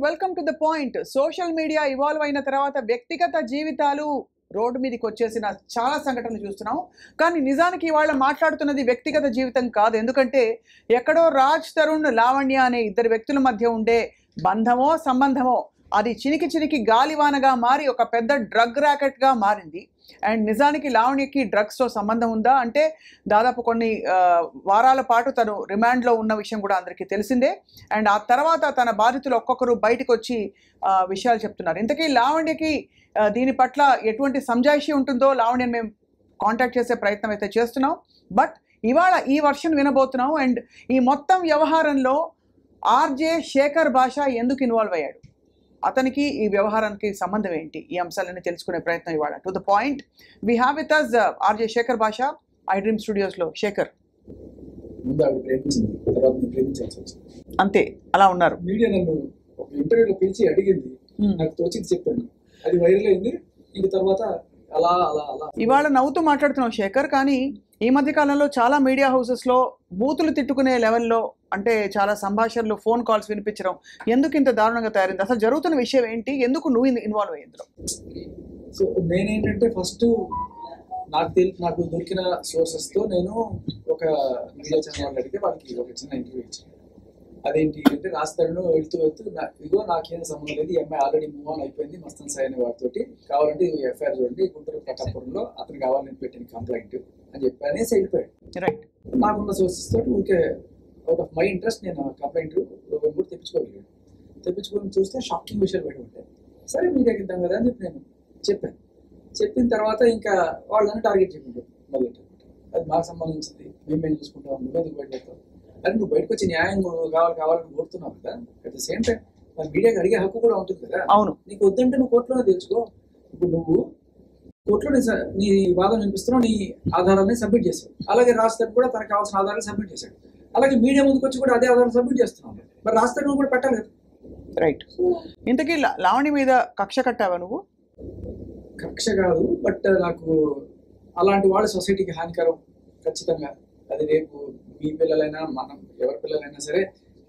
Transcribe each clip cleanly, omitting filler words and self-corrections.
Welcome to the point. Social media evolve అయిన తర్వాత వ్యక్తిగత జీవితాలు రోడ్డు మీదకి వచ్చేసిన చాలా సంఘటనలు చూస్తున్నాం. కానీ నిజానికి ఇవాళ మాట్లాడుతున్నది వ్యక్తిగత జీవితం కాదు. ఎందుకంటే ఎక్కడో రాజ్ తరుణ్, లావణ్య అనే ఇద్దరు వ్యక్తుల మధ్య ఉండే బంధమో సంబంధమో అది చినికి చినికి గాలివానగా మారి ఒక పెద్ద డ్రగ్ ర్యాకెట్గా మారింది. అండ్ నిజానికి లావణ్యకి డ్రగ్స్తో సంబంధం ఉందా అంటే దాదాపు కొన్ని వారాల పాటు తను రిమాండ్లో ఉన్న విషయం కూడా అందరికీ తెలిసిందే. అండ్ ఆ తర్వాత తన బాధితులు ఒక్కొక్కరు బయటకు వచ్చి విషయాలు చెప్తున్నారు. ఇంతకీ లావణ్యకి దీని పట్ల ఎటువంటి సంజాయిషి ఉంటుందో లావణ్యని మేము కాంటాక్ట్ చేసే ప్రయత్నం అయితే చేస్తున్నాం. బట్ ఇవాళ ఈ వర్షన్ వినబోతున్నాం. అండ్ ఈ మొత్తం వ్యవహారంలో ఆర్జే శేఖర్ భాష ఎందుకు ఇన్వాల్వ్ అయ్యాడు, అతనికి ఈ వ్యవహారానికి సంబంధం ఏంటి, ఈ అంశాలన్నీ తెలుసుకునే ప్రయత్నం ఇవాళ. To the point we have with us RJ Shekhar Basha, I dream స్టూడియోస్లో. Shekhar, అంతే అలా ఉన్నారు. మీడియా నన్ను ఒక ఇంటర్వ్యూలో పిలిచి అడిగింది, నాకు తోచింది చెప్పాను, అది వైరల్ అయింది. ఇంక తర్వాత అలా అలా అలా ఇవాళ నవ్వుతూ మాట్లాడుతున్నాం శేఖర్. కానీ ఈ మధ్య కాలంలో చాలా మీడియా హౌసెస్లో బూతులు తిట్టుకునే లెవెల్లో, అంటే చాలా సంభాషణలు, ఫోన్ కాల్స్ వినిపించడం ఎందుకు ఇంత దారుణంగా తయారైంది? అసలు జరుగుతున్న విషయం ఏంటి? ఎందుకు నువ్వు ఇన్వాల్వ్ అయ్యింది? సో నేనేంటంటే ఫస్ట్ నాకు దొరికిన సోర్సెస్తో నేను ఒక మీడియా ఛానల్ వాళ్ళు అడిగితే వాళ్ళకి ఒక చిన్న ఇంటర్వ్యూ ఇచ్చాను. అదేంటి అంటే రాస్తాను వెళ్తూ ఇదిగో నాకేం సంబంధం లేదు, ఈ అమ్మాయి ఆల్రెడీ మూవ్ ఆన్ అయిపోయింది మస్తన్ సాయి అనే వాటితోటి, కావాలంటే ఇది ఎఫ్ఐఆర్ చూడండి, గుంటూరు ప్రతాపురంలో అతను కావాలని పెట్టిన కంప్లైంట్ అని చెప్పి అనేసి వెళ్ళిపోయాడు. రైట్. నాకున్న సోర్సెస్ తోటి ఊరికే అవుట్ ఆఫ్ మై ఇంట్రెస్ట్ నేను కంప్లైంట్ కూడా తెప్పించుకోగలిగాను. తెప్పించుకొని చూస్తే షాకింగ్ విషయాలు బయట ఉంటాయి. సరే మీడియాకి ఇద్దాం కదా అని చెప్పి నేను చెప్పాను. చెప్పిన తర్వాత ఇంకా వాళ్ళని టార్గెట్ చేయకుండా మళ్ళీ అది మాకు సంబంధించింది, మేమేం చూసుకుంటాం, నువ్వెందుకు బయట పెడతావు, అది నువ్వు బయటకు వచ్చి న్యాయం కావాలని కోరుతున్నావు కదా. అట్ ద సేమ్ టైం మరి మీడియాకి అడిగే హక్కు కూడా ఉంటుంది కదా. అవును. నీకు వద్దంటే నువ్వు కోర్టులోనే తెలుసుకో. ఇప్పుడు నువ్వు కోర్టులో నీ వాదన వినిపిస్తున్నావు, నీ ఆధారాన్ని సబ్మిట్ చేశావు. అలాగే రాస్తాను కూడా తనకు కావాల్సిన ఆధారాలు సబ్మిట్ చేశాడు. అలాగే మీడియా ముందుకు వచ్చి కూడా అదే ఆధారాలు సబ్మిట్ చేస్తున్నావు. మరి రాస్తాను నువ్వు కూడా పెట్టాలి కదా. రైట్. ఇంతకీ లావణి మీద కక్ష కట్టావా నువ్వు? కక్ష కాదు, బట్ నాకు అలాంటి వాళ్ళ సొసైటీకి హానికరం ఖచ్చితంగా. అది రేపు మీ పిల్లలైనా మనం ఎవరి పిల్లలైనా సరే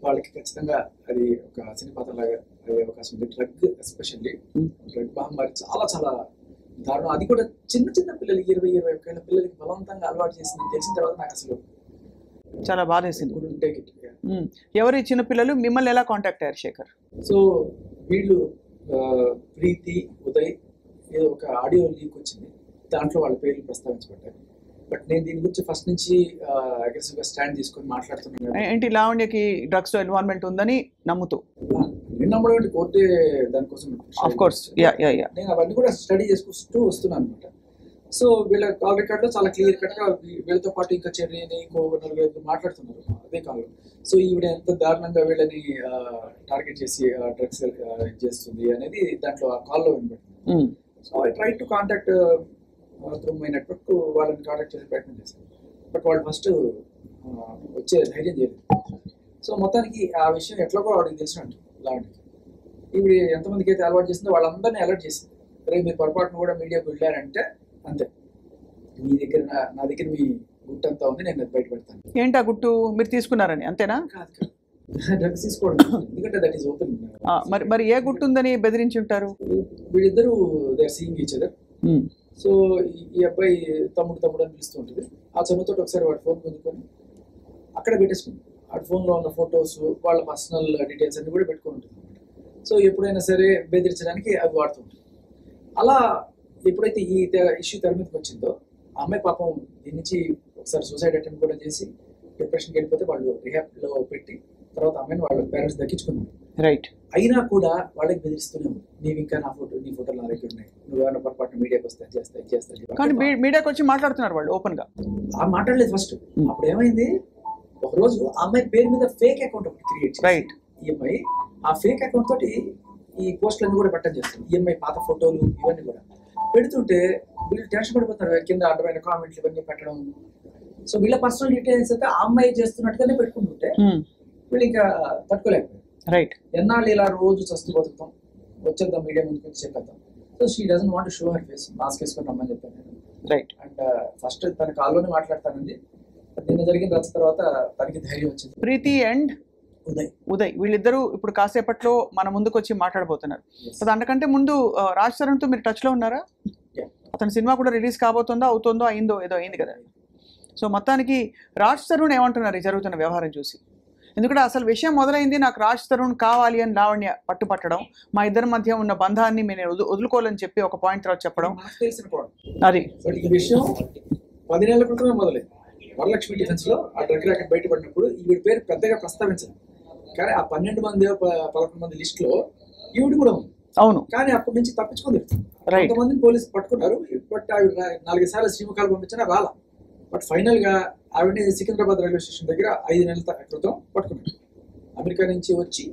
వాళ్ళకి ఖచ్చితంగా అది ఒక సినిపాతలాగా అయ్యే అవకాశం ఉంది. డ్రగ్ ఎస్పెషల్లీ డ్రగ్ మహమ్మారి చాలా చాలా దారుణం. అది కూడా చిన్న చిన్న పిల్లలు 20-21 ఏళ్ళ పిల్లలకి బలవంతంగా అలవాటు చేసిందని తెలిసిన తర్వాత నాకు అసలు చాలా బాధేసింది. ఎవరి చిన్న పిల్లలు మిమ్మల్ని ఎలా కాంటాక్ట్ అయ్యారు శేఖర్? సో వీళ్ళు ప్రీతి, ఉదయ్ ఏదో ఒక ఆడియో లీక్ వచ్చింది, దాంట్లో వాళ్ళ పేర్లు ప్రస్తావించబడ్డారు. బట్ నేను దీని గురించి ఫస్ట్ నుంచి అగ్రెసివ్గా స్టాండ్ తీసుకొని మాట్లాడుతున్నాను. ఏంటి లావణ్యకి డ్రగ్స్తో ఇన్వాల్వ్మెంట్ ఉందని నమ్ముతూ? నేను నమ్మడం కోర్టే దానికోసం. ఆఫ్ కోర్స్, నేను అవన్నీ కూడా స్టడీ చేసుకుంటూ వస్తున్నాను అనమాట. సో వీళ్ళ కాల్ రికార్డులో చాలా క్లియర్ కట్గా వీళ్ళతో పాటు ఇంకా చెర్రీని ఇంకో 4 మాట్లాడుతున్నారు అదే కాల్లో. సో ఈవిడ ఎంత దారుణంగా వీళ్ళని టార్గెట్ చేసి డ్రగ్స్ చేస్తుంది అనేది దాంట్లో ఆ కాల్లో వినబడుతుంది. So I try to contact through my network, వాళ్ళని కాంటాక్ట్ చేసే ప్రయత్నం చేశాను. బట్ వాళ్ళు ఫస్ట్ వచ్చే ధైర్యం చేయలేదు. సో మొత్తానికి ఆ విషయం ఎట్లాగో వాడికి తెలిసినట్టు లాంటిది ఈవిడ ఎంతమందికి అయితే అలవాటు చేసిందో వాళ్ళందరినీ అలర్ట్ చేసింది. రేపు మీరు పొరపాటును కూడా మీడియాకు వెళ్ళారంటే అంతే, మీ దగ్గర నా దగ్గర మీ గుట్టు అంతా ఉంది, నేను బయట పెడతాను. ఏంటి ఆ గుట్టు? మీరు తీసుకున్నారని అంతేనా? కాదు, డ్రగ్స్ తీసుకోవడం, ఎందుకంటే దట్ ఈస్ ఓపెన్. మరి ఏ గుట్టు ఉందని బెదిరించి ఉంటారు? వీళ్ళిద్దరూ they are seeing each other. So ఈ అబ్బాయి తమ్ముడు అని పిలుస్తూ ఉంటుంది. ఆ చనువుతో ఒకసారి వాడి ఫోన్ పొందుకొని అక్కడ పెట్టేసుకుంది. వాడి ఫోన్లో ఉన్న ఫొటోస్, వాళ్ళ పర్సనల్ డీటెయిల్స్ అన్ని కూడా పెట్టుకుని ఉంటుంది అనమాట. సో ఎప్పుడైనా సరే బెదిరించడానికి అవి వాడుతుంటుంది. అలా ఎప్పుడైతే ఈ ఇష్యూ తెర మీదకి వచ్చిందో ఆ అమ్మాయి పాపం దీని నుంచి ఒకసారి సూసైడ్ అటెంప్ట్ కూడా చేసి డిప్రెషన్కి వెళ్ళిపోతే వాళ్ళు రిహాబ్లో పెట్టి తర్వాత అమ్మాయిని వాళ్ళ పేరెంట్స్ దక్కించుకున్నారు. రైట్. అయినా కూడా వాళ్ళకి బెదిరిస్తూనే ఉంది, నీవు ఇంకా నీ ఫోటోలు నా దగ్గర ఉన్నాయి, నువ్వేమైనా పొరపాటు మీడియాకి వస్తే చేస్తా. కానీ మీడియాకి వచ్చి మాట్లాడుతున్నారు వాళ్ళు ఓపెన్ గా. మాట్లాడలేదు ఫస్ట్. అప్పుడు ఏమైంది, ఒక రోజు ఆ అమ్మాయి పేరు మీద ఫేక్ అకౌంట్ ఒకటి క్రియేట్ చేసి రైట్ ఈఎంఐ ఆ ఫేక్ అకౌంట్ తోటి ఈ పోస్టులన్నీ కూడా పెట్టడం చేస్తుంది. ఈఎంఐ పాత ఫోటోలు ఇవన్నీ కూడా పెడుతుంటే వీళ్ళు టెన్షన్ పడిపోతున్నారు, కింద అడ్డమైన కామెంట్లు ఇవన్నీ పెట్టడం. సో వీళ్ళ పర్సనల్ డీటెయిల్స్ అయితే ఆ అమ్మాయి చేస్తున్నట్టుగానే పెట్టుకుంటుంటే వీళ్ళు ఇంకా తట్టుకోలేకపోయారు. రైట్. ఎన్నాళ్ళు ఇలా రోజు చస్తూ బతుకుతాం, వచ్చేద్దాం మీడియా ముందుకు వచ్చి చెప్పేద్దాం. So she doesn't want to show her face, mask వేసుకొని రమ్మని చెప్పాను నేను. రైట్. అండ్ ఫస్ట్ తన కాల్లోనే మాట్లాడతానండి. నిన్న జరిగిన రచ్చ తర్వాత తనకి ధైర్యం వచ్చింది. ప్రీతి అండ్ ఉదయ్ వీళ్ళిద్దరూ ఇప్పుడు కాసేపట్లో మన ముందుకు వచ్చి మాట్లాడబోతున్నారు. సో దానికంటే ముందు రాజ్ తరుణ్తో మీరు టచ్లో ఉన్నారా? అతని సినిమా కూడా రిలీజ్ కాబోతుందో అవుతుందో అయిందో ఏదో అయింది కదా. సో మొత్తానికి రాజ్ తరుణ్ ఏమంటున్నారు ఈ జరుగుతున్న వ్యవహారం చూసి? ఎందుకంటే అసలు విషయం మొదలైంది నాకు రాజ్ తరుణ్ కావాలి అని లావణ్య పట్టుపట్టడం, మా ఇద్దరి మధ్య ఉన్న బంధాన్ని నేను వదులుకోవాలని చెప్పి ఒక పాయింట్ తర్వాత చెప్పడం. అది ఈ విషయం 10 నెలల క్రితమే మొదలైంది. వరలక్ష్మి డిఫెన్స్ లో ఆ డ్రగ్ ర్యాకెట్ బయటపడినప్పుడు ఈవిడ పేరు పెద్దగా ప్రస్తావించదు, కానీ ఆ 12 మంది 11 మంది లిస్ట్ లో ఈవిడ కూడా ఉంది. అవును, కానీ అప్పటి నుంచి తప్పించుకొని కొంతమందిని పోలీసు పట్టుకున్నారు. బట్ ఆవిడ 4 సార్లు శ్రీముఖాలు పంపించినా రాలా. బట్ ఫైనల్ గా ఆవిడని సికింద్రాబాద్ రైల్వే స్టేషన్ దగ్గర 5 నెలల క్రితం పట్టుకున్నారు. అమెరికా నుంచి వచ్చి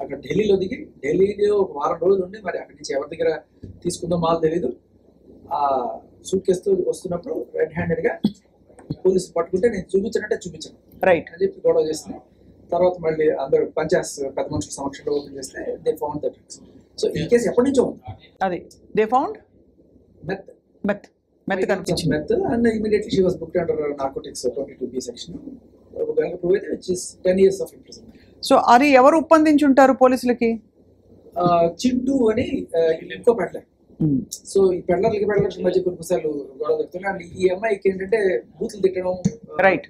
అక్కడ ఢిల్లీలో దిగి ఢిల్లీలో ఒక వారం రోజులు ఉండి మరి అక్కడి నుంచి ఎవరి దగ్గర తీసుకుందో మాకు తెలీదు. ఆ సూట్ కేసుతో వస్తున్నప్పుడు రెడ్ హ్యాండెడ్ గా పోలీసులు పట్టుకుంటే నేను చూపించానంటే చూపించాను రైట్ అని చెప్పి గొడవ చేసింది. తర్వాత మళ్ళీ అందరూ పంచాయత్ పెద్ద మనుషుల సమక్షంలో ఓపెన్ చేస్తే they found the drugs. So ఈ కేసు ఎప్పటి నుంచో ఉంది. అది దే ఫౌండ్ మెత్ కనిపించింది. Meth and immediately she was booked under narcotics 22B section. దానికి ప్రూవ్ అయితే which is 10 years of imprisonment. So అది ఎవరు ఒప్పందించి ఉంటారు పోలీసులకి? చింటూ అని ఇంకో పెడ్లర్. సో ఈ పెడ్లర్లకి మధ్య కొన్నిసార్లు గొడవ జరుగుతున్నాయి. అండ్ ఈ అమ్మాయికి ఏంటంటే బూతులు తిట్టడం,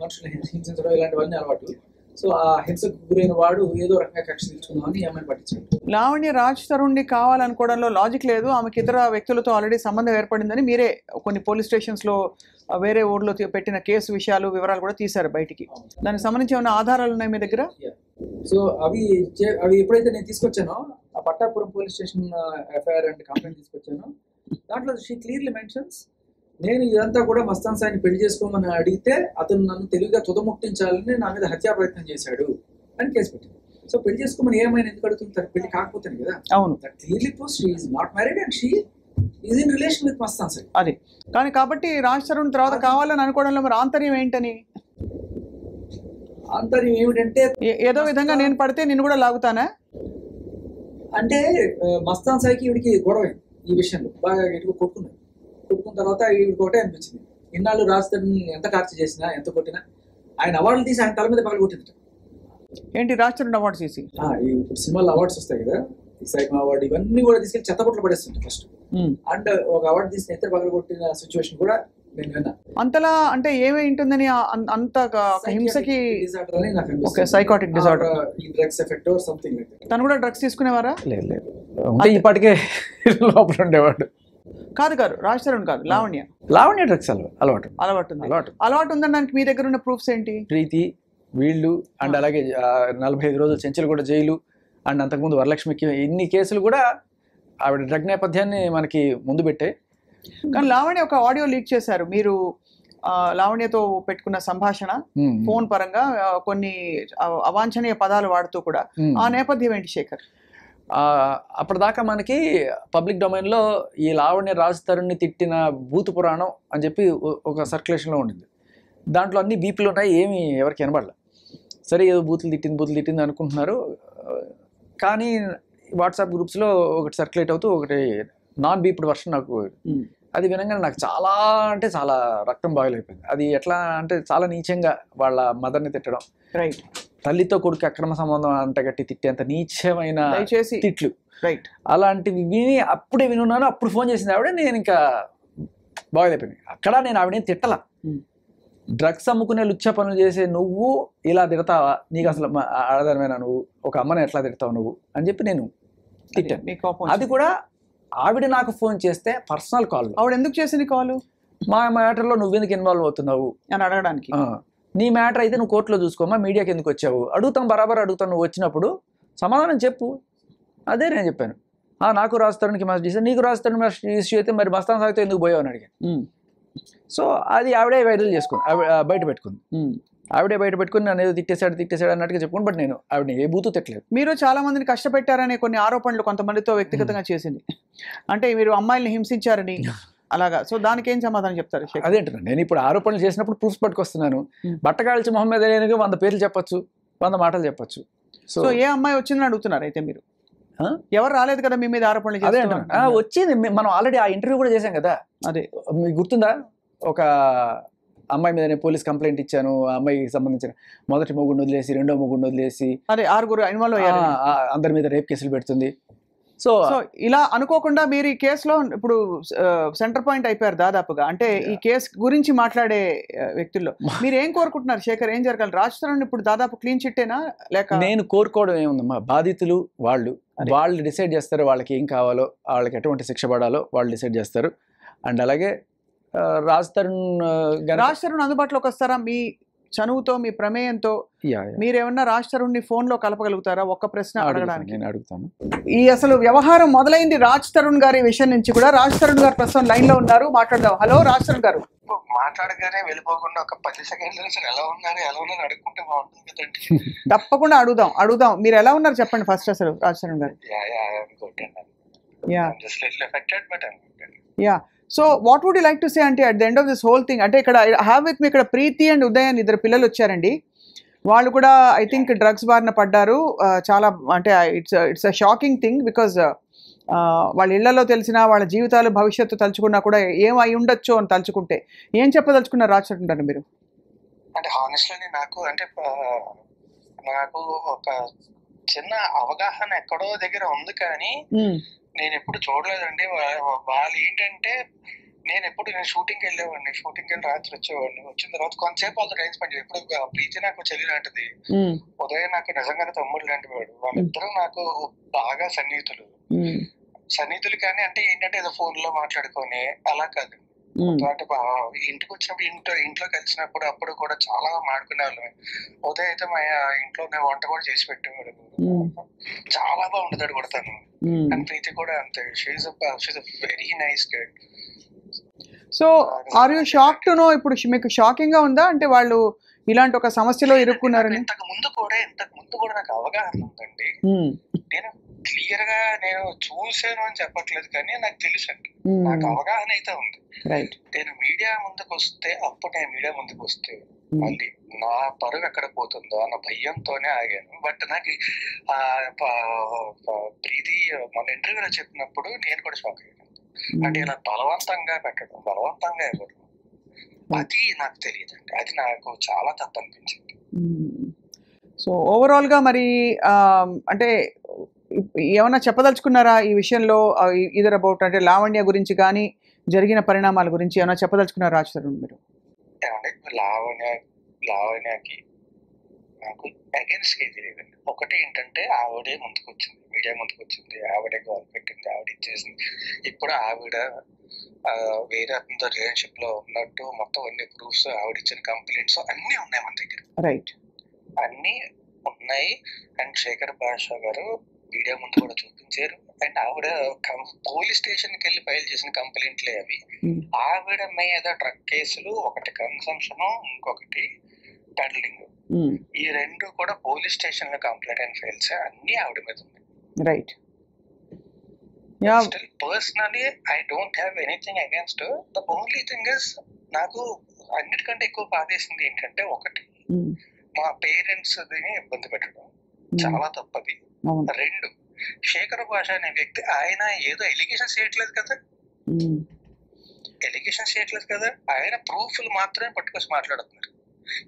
మనుషులు హింసించడం ఇలాంటివన్నీ అలవాటు. సో ఆ హింసకు గురైన వాడు ఏదో రకంగా కక్ష తీర్చుకుందామని ఈ అమ్మాయిని పట్టించాడు. లావణ్య రాజ్ తరుణ్ని కావాలనుకోవడంలో లాజిక్ లేదు. ఆమెకి ఇతర వ్యక్తులతో ఆల్రెడీ సంబంధం ఏర్పడిందని మీరే కొన్ని పోలీస్ స్టేషన్స్లో వేరే ఊర్లో పెట్టిన కేసు విషయాలు వివరాలు కూడా తీశారు బయటికి. దానికి సంబంధించి ఏమైనా ఆధారాలు ఉన్నాయి మీ దగ్గర? సో అవి ఎప్పుడైతే నేను తీసుకొచ్చానో ఆ Pattapuram police station FIR and complaint తీసుకొచ్చాను, దాంట్లో షీ క్లియర్లీ మెన్షన్స్ నేను ఇదంతా కూడా మస్తాన్ సాయిని పెళ్లి చేసుకోమని అడిగితే అతను నన్ను తెలివిగా తుదముట్టించాలని నా మీద హత్యా ప్రయత్నం చేశాడు అని కేసు పెట్టింది. సో పెళ్లి చేసుకోమని ఏమైనా ఎందుకు అడుగుతుంది? పెళ్లి కాకపోతాను కదా. అవును, that clearly proves she is not married and she is in relation with Mastan Sai. అది కానీ కాబట్టి రాజ్ తరుణ్ తర్వాత కావాలని అనుకోవడంలో మరి ఆంతర్యం ఏంటని? ఆంతర్యం ఏమిటంటే ఏదో విధంగా నేను పడితే నిన్ను కూడా లాగుతానా అంటే మస్తాన్ సాయికి ఈవిడికి గొడవ ఈ విషయంలో బాగా గట్టిగా కొట్టుకున్న తర్వాత ఈవిడికి ఒకటే అనిపించింది, ఇన్నాళ్ళు రాజ్ తరుణ్ ఎంత టార్చర్ చేసినా ఎంత కొట్టినా ఆయన అవార్డులు తీసి ఆయన తల మీద పగల కొట్టింది. ఏంటి రాజ్ తరుణ్ అవార్డు తీసి? ఇప్పుడు సినిమాలో అవార్డ్స్ వస్తాయి కదా, ఈ సైమా అవార్డు ఇవన్నీ కూడా తీసుకెళ్ళి చెత్తకొట్లు పడేస్తుంది ఫస్ట్. అండ్ ఒక అవార్డు తీసిన ఎత్తే పగల కొట్టిన సిచ్యువేషన్ కూడా నేను విన్నా. అంతలా అంటే ఏమై ఉంటుందని అంత హింసకి? డిజార్డర్ అని నాకు ఓకే, సైకాటిక్ డిజార్డర్, ఈ drugs effect or something like that. తను కూడా డ్రగ్స్ తీసుకునేవారా? లేదు అంటే ఇప్పటికే లోపల ఉండేవాడు. కాదు రాజ్ తరుణ్ కాదు, లావణ్య డ్రగ్స్ అలవాటు ఉందనడానికి మీ దగ్గర ఉన్న ప్రూఫ్స్ ఏంటి? ప్రీతి వీళ్ళు అండ్ అలాగే 45 రోజులు చెంచలు కూడా జైలు అండ్ అంతకుముందు వరలక్ష్మికి ఇన్ని కేసులు కూడా ఆవిడ డ్రగ్ నేపథ్యాన్ని మనకి ముందు పెట్టే. కానీ లావణ్య ఒక ఆడియో లీక్ చేశారు మీరు, లావణ్యతో పెట్టుకున్న సంభాషణ ఫోన్ పరంగా కొన్ని అవాంఛనీయ పదాలు వాడుతూ కూడా. ఆ నేపథ్యం ఏంటి శేఖర్? అప్పటిదాకా మనకి పబ్లిక్ డొమైన్లో ఈ లావణ్య రాజ్ తరుణ్ని తిట్టిన భూత పురాణం అని చెప్పి ఒక సర్క్యులేషన్లో ఉండింది. దాంట్లో అన్ని బీపీలు ఉన్నాయి, ఏమి ఎవరికి వినబడలే. సరే ఏదో బూతులు తిట్టింది అనుకుంటున్నారు. కానీ వాట్సాప్ గ్రూప్స్లో ఒకటి సర్క్యులేట్ అవుతూ ఒకటి నాన్ బీప్డ్ వర్షన్ నాకు అది వినగానే నాకు చాలా అంటే చాలా రక్తం బాయిల్ అయిపోయింది. అది ఎట్లా అంటే చాలా నీచంగా వాళ్ళ మదర్ని తిట్టడం, రైట్, తల్లితో కొడుకు అక్రమ సంబంధం అంటగట్టి తిట్టేంత నీచమైన తిట్లు, రైట్, అలాంటివి విని అప్పుడే వినున్నాను. అప్పుడు ఫోన్ చేసింది ఆవిడ, నేను ఇంకా బాయిల్ అయిపోయింది. అక్కడ నేను ఆవిడేం తిట్టలా. డ్రగ్స్ అమ్ముకునే లుచ్చ పనులు చేసే నువ్వు ఇలా తిడతావా, నీకు అసలు ఆడదానమైన నువ్వు ఒక అమ్మని ఎట్లా తిడతావు నువ్వు అని చెప్పి నేను తిట్టాను. అది కూడా ఆవిడ నాకు ఫోన్ చేస్తే పర్సనల్ కాల్. ఆవిడ ఎందుకు చేసింది కాల్? మా మ్యాటర్లో నువ్వెందుకు ఇన్వాల్వ్ అవుతున్నావు అని అడగడానికి. నీ మ్యాటర్ అయితే నువ్వు కోర్టులో చూసుకోమా, మీడియాకి ఎందుకు వచ్చావు అడుగుతాం, బరాబర్ అడుగుతాను. నువ్వు వచ్చినప్పుడు సమాధానం చెప్పు. అదే నేను చెప్పాను. నాకు రాజ్ తరుణ్కి మెసేజ్ చేశాను, నీకు రాజ్ తరుణ్ ఇష్యూ అయితే మరి మస్తాన్ సాయితో ఎందుకు పోయావు అని అడిగాను. సో అది ఆవిడే వైరల్ చేసుకుంది, బయట పెట్టుకుంది. ఆవిడే బయట పెట్టుకుని నన్ను ఏదో తిట్టేశాడు అన్నట్టుగా చెప్పుకుని. బట్ నేను ఆవిడని ఏ బూతు తిట్టలేదు. మీరు చాలా మందిని కష్టపెట్టారనే కొన్ని ఆరోపణలు కొంతమందితో వ్యక్తిగతంగా చేసింది, అంటే మీరు అమ్మాయిల్ని హింసించారని అలాగా. సో దానికి ఏం సమాధానం చెప్తారు? అదేంటున్నా, నేను ఇప్పుడు ఆరోపణలు చేసినప్పుడు ప్రూఫ్స్ పట్టుకొస్తున్నాను. బట్టకాల్చి మొహమ్మద్ అలీకి 100 పేర్లు చెప్పొచ్చు, 100 మాటలు చెప్పొచ్చు. సో ఏ అమ్మాయి వచ్చిందని అడుగుతున్నారు అయితే మీరు? ఎవరు రాలేదు కదా మీ మీద ఆరోపణలు? అదే వచ్చింది, మనం ఆల్రెడీ ఆ ఇంటర్వ్యూ కూడా చేశాం కదా. అదే మీకు గుర్తుందా? ఒక అమ్మాయి మీద నేను పోలీస్ కంప్లైంట్ ఇచ్చాను, ఆ అమ్మాయికి సంబంధించిన మొదటి మొగుడిని వదిలేసి రెండో మొగుడిని వదిలేసి అదే 6 ఇన్వాల్వ్ అయ్యారు. అందరి మీద రేప్ కేసులు పెడుతుంది. సో సో ఇలా అనుకోకుండా మీరు ఈ కేసులో ఇప్పుడు సెంటర్ పాయింట్ అయిపోయారు దాదాపుగా. అంటే ఈ కేసు గురించి మాట్లాడే వ్యక్తుల్లో మీరు ఏం కోరుకుంటున్నారు శేఖర్? ఏం జరగాలి? రాజ్ తరుణ్ ఇప్పుడు దాదాపు క్లీన్ చిట్టేనా లేక? నేను కోరుకోవడం ఏముందమ్మా, బాధితులు వాళ్ళు డిసైడ్ చేస్తారు వాళ్ళకి ఏం కావాలో, వాళ్ళకి ఎటువంటి శిక్ష పడాలో వాళ్ళు డిసైడ్ చేస్తారు. అండ్ అలాగే రాజ్ తరుణ్ అందుబాటులోకి వస్తారా? మీ చనువుతో, మీ ప్రమేయంతో మీరేమన్నా రాజ్ తరుణ్ని ఫోన్లో కలపగలుగుతారా? ఒక్క ప్రశ్న అడగడానికి నేను అడుగుతాను. ఈ అసలు వ్యవహారం మొదలైంది రాజ్ తరుణ్ గారి విషయం నుంచి కూడా. రాజ్ తరుణ్ గారు ప్రస్తుతం లైన్ లో ఉన్నారు, మాట్లాడదాం. హలో రాజ్ తరుణ్ గారు. మాట్లాడగానే వెళ్ళిపోకుండా ఒక 10 సెకండ్లు ఎలా ఉన్నారు అడుగుకుంటే బాగుంటుంది కదండి. తప్పకుండా అడుగుదాం. మీరు ఎలా ఉన్నారు చెప్పండి ఫస్ట్ అసలు రాజ్ తరుణ్ గారు. Yeah so what would you like to say అంటే at the end of this whole thing? అంటే ఇక్కడ హ్యావ్ విత్ మీ ఇక్కడ ప్రీతి అండ్ ఉదయ్ అని 2 పిల్లలు వచ్చారండి. వాళ్ళు కూడా ఐ థింక్ డ్రగ్స్ బారిన పడ్డారు. చాలా అంటే it's a shocking thing because వాళ్ళ ఇళ్లలో తెలిసిన వాళ్ళ జీవితాలు భవిష్యత్తు తలుచుకున్నా కూడా ఏం అయి ఉండొచ్చు అని తలుచుకుంటే ఏం చెప్పదలుచుకున్నారు రాజ్ తరుణ్ గారు మీరు? అంటే హానెస్ట్లీ నాకు ఒక చిన్న అవగాహన ఎక్కడో దగ్గర ఉంది, కానీ నేను ఎప్పుడు చూడలేదండి. వాళ్ళు ఏంటంటే నేను షూటింగ్కి వెళ్ళేవాడిని, షూటింగ్కి వెళ్ళి రాత్రి వచ్చేవాడిని. వచ్చిన తర్వాత కొంతసేపు వాళ్ళతో టైం స్పెండ్ చేయాలి. ఇప్పుడు ప్రీతి నాకు చెల్లి లాంటిది, ఉదయం నాకు నిజంగానే తమ్ముడు లాంటి వాడు. వాళ్ళిద్దరూ నాకు బాగా సన్నిహితులు కానీ అంటే ఏంటంటే ఏదో ఫోన్ లో మాట్లాడుకొని అలా కాదు. అంటే ఇంటికి వచ్చినప్పుడు ఇంట్లో కలిసినప్పుడు అప్పుడు కూడా చాలా మాట్లాడుకునే వాళ్ళమే. ఉదయం అయితే మా ఇంట్లోనే వంట కూడా చేసి పెట్టేవాడు, చాలా బాగుంటుంది కూడా తను. అండ్ ప్రీతి కూడా అంతే, she's very nice girl. So are you shock to know? ఇప్పుడు మీకు షాకింగ్ గా ఉందా అంటే వాళ్ళు ఇలాంటి ఒక సమస్యలో ఇరుక్కున్నారని? ఇంతకు ముందు కూడా నాకు అవగాహన ఉందండి. నేను క్లియర్ గా నేను చూసాను అని చెప్పట్లేదు, కానీ నాకు తెలుసు అండి, నాకు అవగాహన అయితే ఉంది. నేను మీడియా ముందుకు వస్తే మళ్ళీ నా పరువు ఎక్కడ పోతుందో అన్న భయంతోనే ఆగాను. బట్ నాకు ప్రీతి మన ఇంటర్వ్యూలో చెప్పినప్పుడు నేను కూడా షాక్ అయ్యాను. అంటే ఇలా బలవంతంగా ఇవ్వడం అది నాకు తెలియదండి, అది నాకు చాలా తప్పు అనిపించింది. సో ఓవరాల్ గా మరి అంటే ఏమన్నా చెప్పదలుచుకున్నారా ఈ విషయంలో? ఇదర్ అబౌట్ అంటే లావణ్య గురించి కానీ జరిగిన పరిణామాల గురించి ఏమైనా చెప్పదలుచుకున్నారా రాజ్ తరుణ్ మీరు? లావణ్యకి నాకు అగేన్స్ట్ ఏది లేదండి. ఒకటి ఏంటంటే ఆవిడే మీడియా ముందుకు వచ్చింది, ఆవిడే గోల్ పెట్టింది, ఆవిడ ఇచ్చేసింది. ఇప్పుడు ఆవిడ వేరే అతనితో రిలేషన్షిప్ లో ఉన్నట్టు మొత్తం అన్ని ప్రూఫ్స్, ఆవిడ ఇచ్చిన కంప్లైంట్స్ అన్ని ఉన్నాయి మన దగ్గర. రైట్, అన్ని ఉన్నాయి. అండ్ శేఖర్ భాషా గారు మీడియా ముందు కూడా చూపించారు. అండ్ ఆవిడ పోలీస్ స్టేషన్ కి వెళ్ళి ఫైల్ చేసిన కంప్లైంట్లే అవి. ఆవిడ మీద డ్రగ్ కేసులు, ఒకటి కన్సంప్షన్, ఇంకొకటి పెడలింగ్, ఈ 2 కూడా పోలీస్ స్టేషన్ లో కంప్లైంట్ అండ్ ఫైల్స్ అన్ని ఆవిడ మీద ఉంది. Right. Still, personally, I don't have anything against her. The only thing is, నాకు అన్నిటికంటే ఎక్కువ బాధేసింది ఏంటంటే, ఒకటి మా పేరెంట్స్ ఇబ్బంది పెట్టడం చాలా తప్పది. 2, శేఖర్ భాష అనే వ్యక్తి ఆయన ఏదో ఎలిగేషన్స్ చేయట్లేదు కదా, ఆయన ప్రూఫ్లు మాత్రమే పట్టుకొచ్చి మాట్లాడుతున్నారు.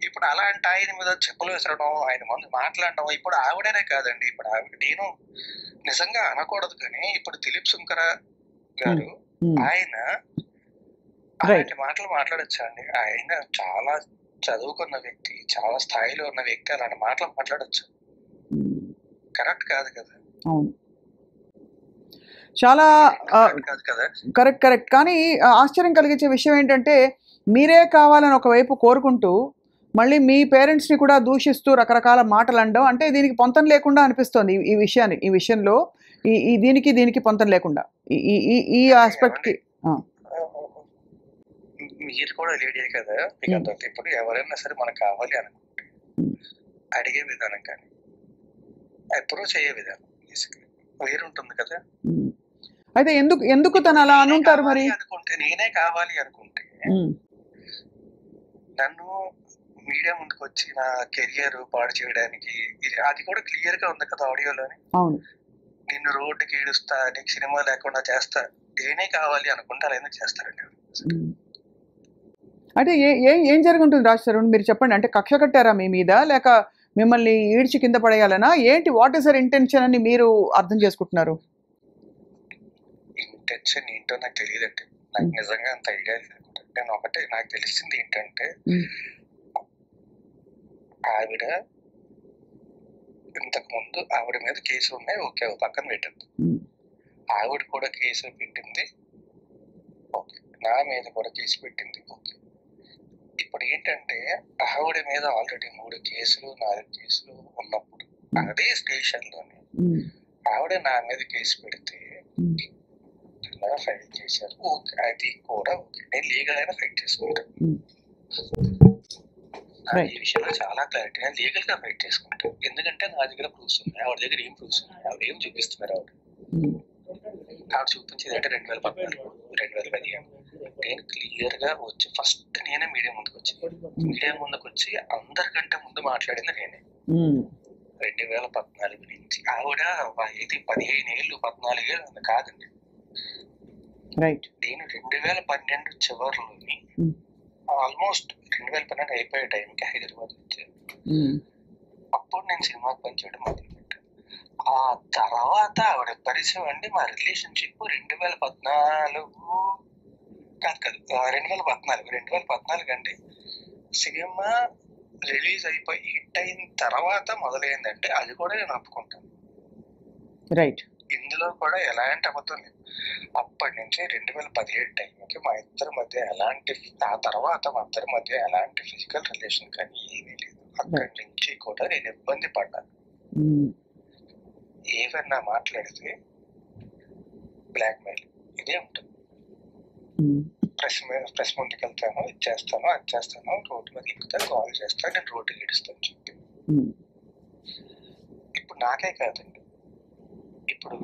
ఇప్పుడు అలాంటి ఆయన మీద చెప్పులు విసరడం, ఆయన ముందు మాట్లాడడం, ఇప్పుడు ఆవిడనే కాదండి, ఇప్పుడు ఆవిడ నేను నిజంగా అనకూడదు, కానీ ఇప్పుడు దిలీప్ శంకర గారు ఆయన అలాంటి మాటలు మాట్లాడచ్చా అండి? ఆయన చాలా చదువుకున్న వ్యక్తి, చాలా స్థాయిలో ఉన్న వ్యక్తి, అలాంటి మాటలు మాట్లాడచ్చు? కరెక్ట్ కాదు కదా. చాలా కరెక్ట్. కానీ ఆశ్చర్యం కలిగించే విషయం ఏంటంటే, మీరే కావాలని ఒకవైపు కోరుకుంటూ మళ్ళీ మీ పేరెంట్స్ని కూడా దూషిస్తూ రకరకాల మాటలు అనడం, అంటే దీనికి పొంతం లేకుండా అనిపిస్తోంది. ఈ విషయంలో దీనికి పొంతం లేకుండా ఈ ఆస్పెక్ట్కి. మీరు కూడా లేడీ కదా, ఇప్పుడు ఎవరైనా సరే మనకు కావాలి అనుకుంటే అడిగే విధానం కానీ అప్రోచ్ అయ్యే విధానం వేరుంటుంది కదా. అయితే ఎందుకు తను అలా అనుంటారు మరి? అనుకుంటే నేనే కావాలి అనుకుంటే నన్ను మీడియా ముందుకు వచ్చి నా కెరియర్ పాడు చేయడానికి, అది కూడా క్లియర్ గా ఉంది కదా ఆడియోలోని. అవును, నిన్ను రోడ్డుకి ఈడుస్తా, నీకు సినిమా లేకుండా చేస్తా, నేనే కావాలి అనుకుంటే అలా ఎందుకు చేస్తారండి? అంటే ఏం జరుగుంటుంది రాజ్ తరుణ్, మీరు చెప్పండి. అంటే కక్ష కట్టారా మీ మీద, లేక మిమ్మల్ని ఈడ్చి కింద పడేయాలనా ఏంటి? వాట్ ఈస్ యర్ ఇంటెన్షన్ అని మీరు అర్థం చేసుకుంటున్నారు? ఇంటెన్షన్ ఏంటో నాకు తెలియదండి. నాకు నిజంగా అంత ఐడియా లేదు. నేను ఒకటే నాకు తెలిసింది ఏంటంటే ఆవిడ ఇంతకు ముందు ఆవిడ మీద కేసులు ఉన్నాయి, ఓకే, ఒక పక్కన పెట్టింది. ఆవిడ కూడా కేసు పెట్టింది, ఓకే. నా మీద కూడా కేసు పెట్టింది, ఓకే. ఇప్పుడు ఏంటంటే ఆవిడ మీద ఆల్రెడీ 3 కేసులు 4 కేసులు ఉన్నప్పుడు అదే స్టేషన్ లోనే ఆవిడ నా మీద కేసు పెడితే ఫైట్ చేశారు, ఓకే, అది కూడా ఓకే. నేను లీగల్ అయినా ఫైట్ చేసుకుంటాను. ఈ విషయంలో చాలా క్లారిటీ, నేను లీగల్ గా ఫైట్ చేసుకుంటాను. ఎందుకంటే నా దగ్గర ప్రూఫ్స్ ఉన్నాయి, ఆవిడ దగ్గర ఏం ప్రూఫ్స్ ఉన్నాయి, ఆవిడ ఏం చూపిస్తున్నారు. ఆవిడ చూపించేది అంటే 2014 2015 నేను క్లియర్ గా వచ్చి ఫస్ట్ నేనే మీడియా ముందుకు వచ్చి అందరికంటే ముందు మాట్లాడింది నేనే. 2014 నుంచి ఆవిడ ఇది 15 ఏళ్ళు 14 ఏళ్ళు కాదండి. నేను 2012 చివరిలోని ఆల్మోస్ట్ 2012 అయిపోయే టైంకి హైదరాబాద్ వచ్చాను. అప్పుడు నేను సినిమాకి పనిచేయడం మొదలుపెట్టాను. ఆ తర్వాత ఆవిడ పరిచయం అండి. మా రిలేషన్షిప్ 2014 కాదు 2014 అండి. సినిమా రిలీజ్ అయిపోయి హిట్ అయిన తర్వాత మొదలైందంటే అది కూడా నేను ఒప్పుకుంటాను. రైట్. ఇందులో కూడా ఎలాంటి అబద్ధం లేదు. అప్పటి నుంచి 2017 టైంకి మా ఇద్దరి మధ్య ఎలాంటి, ఆ తర్వాత మా ఇద్దరి మధ్య ఎలాంటి ఫిజికల్ రిలేషన్ కానీ ఏమీ లేదు. అక్కడి నుంచి కూడా నేను ఇబ్బంది పడ్డాను. ఏమన్నా మాట్లాడితే బ్లాక్ మెయిల్ ఇదే ఉంటుంది. ప్రెస్ ముందుకు వెళ్తాను, ఇది చేస్తాను, అది చేస్తాను, రోడ్డు మీద ఎక్కుతాను, కాల్ చేస్తాను, నేను రోడ్డు గడిస్తాను చెప్పి. ఇప్పుడు నాకే కాదండి, ఇప్పుడు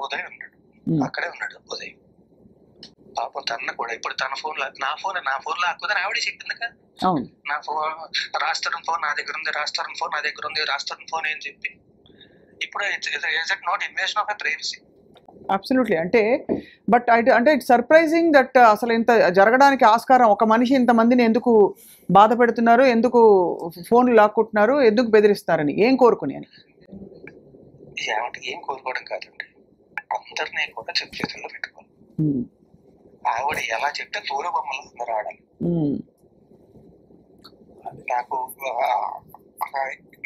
ఉదయ్ ఉన్నాడు, అక్కడే ఉన్నాడు ఉదయ్. పాపం తన కూడా ఇప్పుడు తన ఫోన్ నా ఫోన్ లాక్కుదని ఆవిడే చెప్పింది కదా. నా ఫోన్ రాస్తారని ఫోన్ నా దగ్గర ఉంది, రాస్తారని ఫోన్ నా దగ్గర ఉంది, రాస్తారని ఫోన్ ఏం చెప్పి. ఇప్పుడు is it not invasion of privacy? Absolutely. అంటే ఇట్స్ సర్ప్రైజింగ్ దట్ అసలు ఇంత జరగడానికి ఆస్కారం, ఒక మనిషి ఇంతమందిని ఎందుకు బాధ పెడుతున్నారు, ఎందుకు ఫోన్లు లాక్కుంటున్నారు, ఎందుకు బెదిరిస్తారని, ఏం కోరుకుని అని. ఏం కోరుకోవడం కాదండి, అందరినీ కూడా చేతుల్లో పెట్టుకోవాలి. ఆవిడ ఎలా చెప్తే తోల బొమ్మలు అందరూ ఆడాలి. నాకు